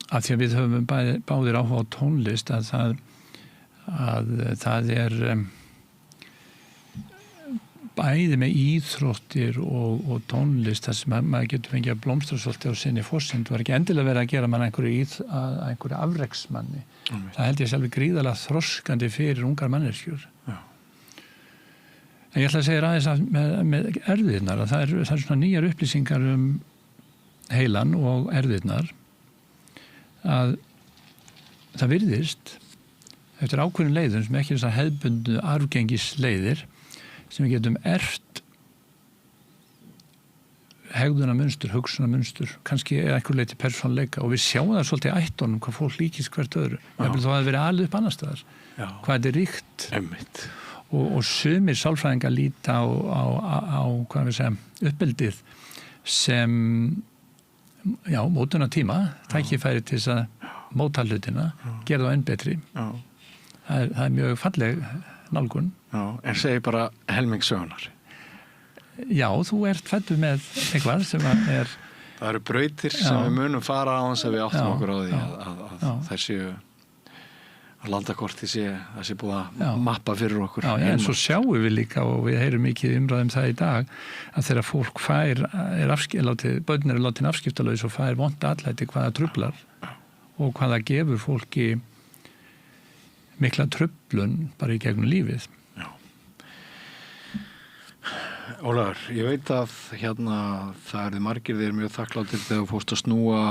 að því að við höfum báðir áhuga á tónlist að það bæði með íþróttir og tónlist þar sem maður getur fengið að blómstra svolítið á sinni forsind. Það var ekki endilega verið að gera mann einhverju afreksmanni. Það held ég sjálfur gríðarlega þroskandi fyrir ungar manneskjur. En ég ætla að segja aðeins með erfðirnar að það er svona nýjar upplýsingar heilan og erfðirnar að það virðist eftir ákveðin leiðum sem ekki þess að hefðbundu arfgengisleiðir sem við getum erft hegðunarmunstur, hugsunarmunstur, kannski einhver leiti persónleika og við sjáum það svolítið í ættunum hvað fólk líkist hvert öðru. Jafnvel þó að það verið alið upp annar staðar. Hvað þetta er ríkt. Einmitt. Og sumir sálfræðingar líta á hvað við segja, uppeldið sem mótuna tíma, tækifæri til þess að móta hlutina, gera það enn betri. Það er mjög falleg nálgun. En segi bara helming sögunar. Já, þú ert fæddur með eitthvað sem er... Það eru brautir sem við munum fara á þess að við áttum okkur á því að þær séu að landakorti það sé búið að mappa fyrir okkur. Já, en svo sjáum við líka og við heyrum mikið umræðum það í dag að þegar fólk börn eru látin afskiptalaus og fær vont atlæti hvaða truflar og hvaða gefur fólki mikla truflun bara í gegnum lífið. Ólafur, ég veit að það eru margir þeir mjög þakkláttir þegar þú fórst að snúa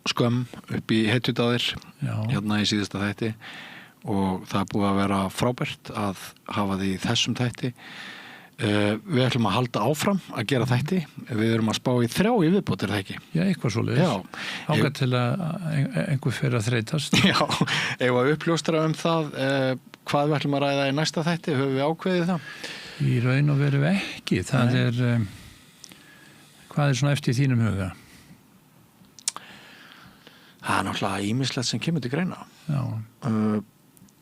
skömm upp í hetjudaðir í síðasta þætti og það er búið að vera frábært að hafa því í þessum þætti. Við ætlum að halda áfram að gera þætti. Við erum að spá í 3 í viðbót, er það ekki? Já, eitthvað svoleiðis. Ágætt til að einhver fyrir að þreytast. Já, ef að uppljóstra það hvað við ætlum að ræða í næsta þætti, höfum við ákveðið það? Í raun og veru ekki. Það er hvað er svona eftir þínum huga? Það er náttúrulega ýmislegt sem kemur til greina. Já.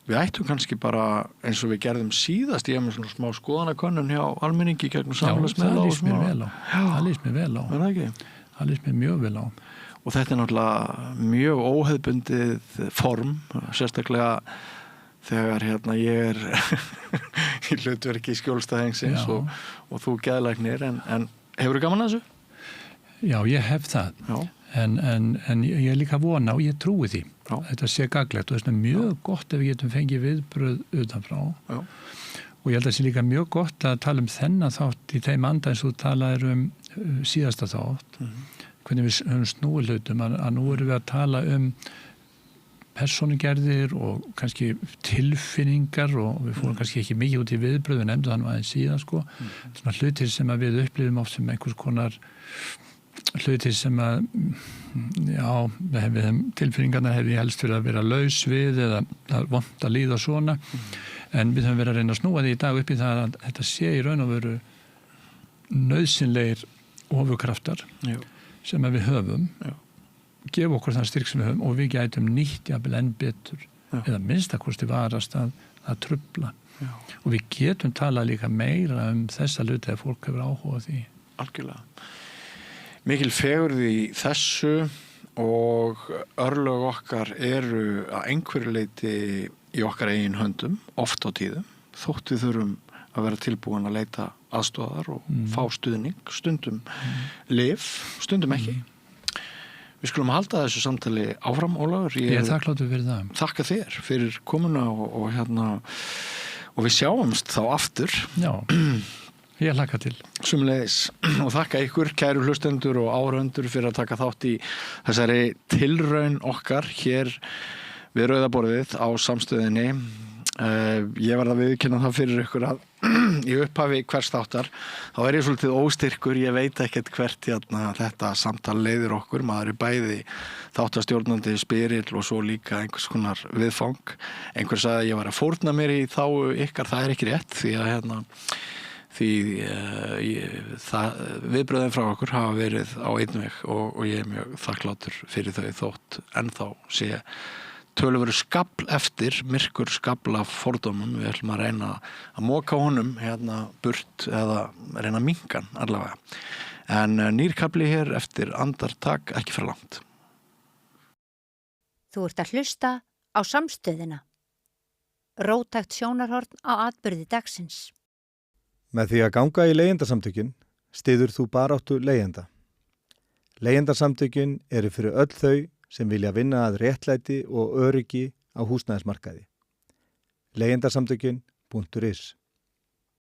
Við ættum kannski bara eins og við gerðum síðast ég hef með svona smá skoðanakönnun hjá almenningi gegnum samfélagsmiðla. Já, það lýst mér vel á. Það lýst mér mjög vel á. og þetta náttúrulega mjög óhefðbundið form, sérstaklega þegar ég í hlutverki skjólstæðingsins og þú geðlæknir, en hefur þú gaman að þessu? Já, ég hef það. En ég er líka vona og ég trúi því. Þetta sé gagnlegt og þetta er mjög gott ef við getum fengið viðbröð utanfrá. Og ég held að það sé líka mjög gott að tala þennan þátt í þeim anda eins og þú talaðir síðasta þátt. Hvernig við höfum snúið hlutum, að nú erum við að tala persónugerðir og kannski tilfinningar og við fórum kannski ekki mikið út í viðbröð, við nefndum það nú aðeins síðan Svona hlutir sem að við upplifum oft sem einhvers konar hlutir sem að tilfinningarnar hefði helst fyrir að vera laus við eða vont að líða svona en við höfum verið að reyna að snúa því í dag upp í það að þetta sé í raun og veru nauðsynlegir ofurkraftar sem að við höfum gefa okkur þann styrk sem við höfum og við gætum nýtt jafnvel enn betur eða minnstakosti varast að trufla og við getum talað líka meira þessa hluti að fólk hefur áhuga því. Algjörlega. Mikil fegurð í þessu og örlög okkar eru að einhverju leyti í okkar eigin höndum, oft á tíðum, þótt við þurfum að vera tilbúin að leita aðstoðar og fá stuðning, stundum lyf, stundum ekki. Við skulum halda þessu samtali áfram, Ólafur. Ég er þakkláttur fyrir það. Þakka þér fyrir komuna og við sjáumst þá aftur. Já, ég hlakka til. Sömuleiðis og þakka ykkur, kæru hlustendur og áhorfendur fyrir að taka þátt í þessari tilraun okkar hér við Rauðaborðið á Samstöðinni. Ég verð að viðurkenna það fyrir ykkur að í upphafi hvers þáttar þá er ég svolítið óstyrkur, ég veit ekkert hvert þetta samtal leiðir okkur, maður er bæði þáttastjórnandi spyrill og svo líka einhvers konar viðfang. Einhver sagði að ég var að fórna mér í þágu ykkar, það er ekki rétt því að viðbröðin frá okkur hafa verið á einn veg og ég er mjög þakklátur fyrir þau þótt ennþá sé töluveru skafl eftir, myrkur skafl af fordómum, við ætlum að reyna að moka honum burt eða reyna að minnka hann allavega. En nýr kafli hér eftir andartak ekki fyrir langt. Þú ert að hlusta á Samstöðina. Róttækt sjónarhorn á atburði dagsins. Með því að ganga í leigjendasamtökin styður þú baráttu leigjenda. Leigjendasamtökin eru fyrir öll þau sem vilja vinna að réttlæti og öryggi á húsnæðismarkaði. Leigjendasamtökin.is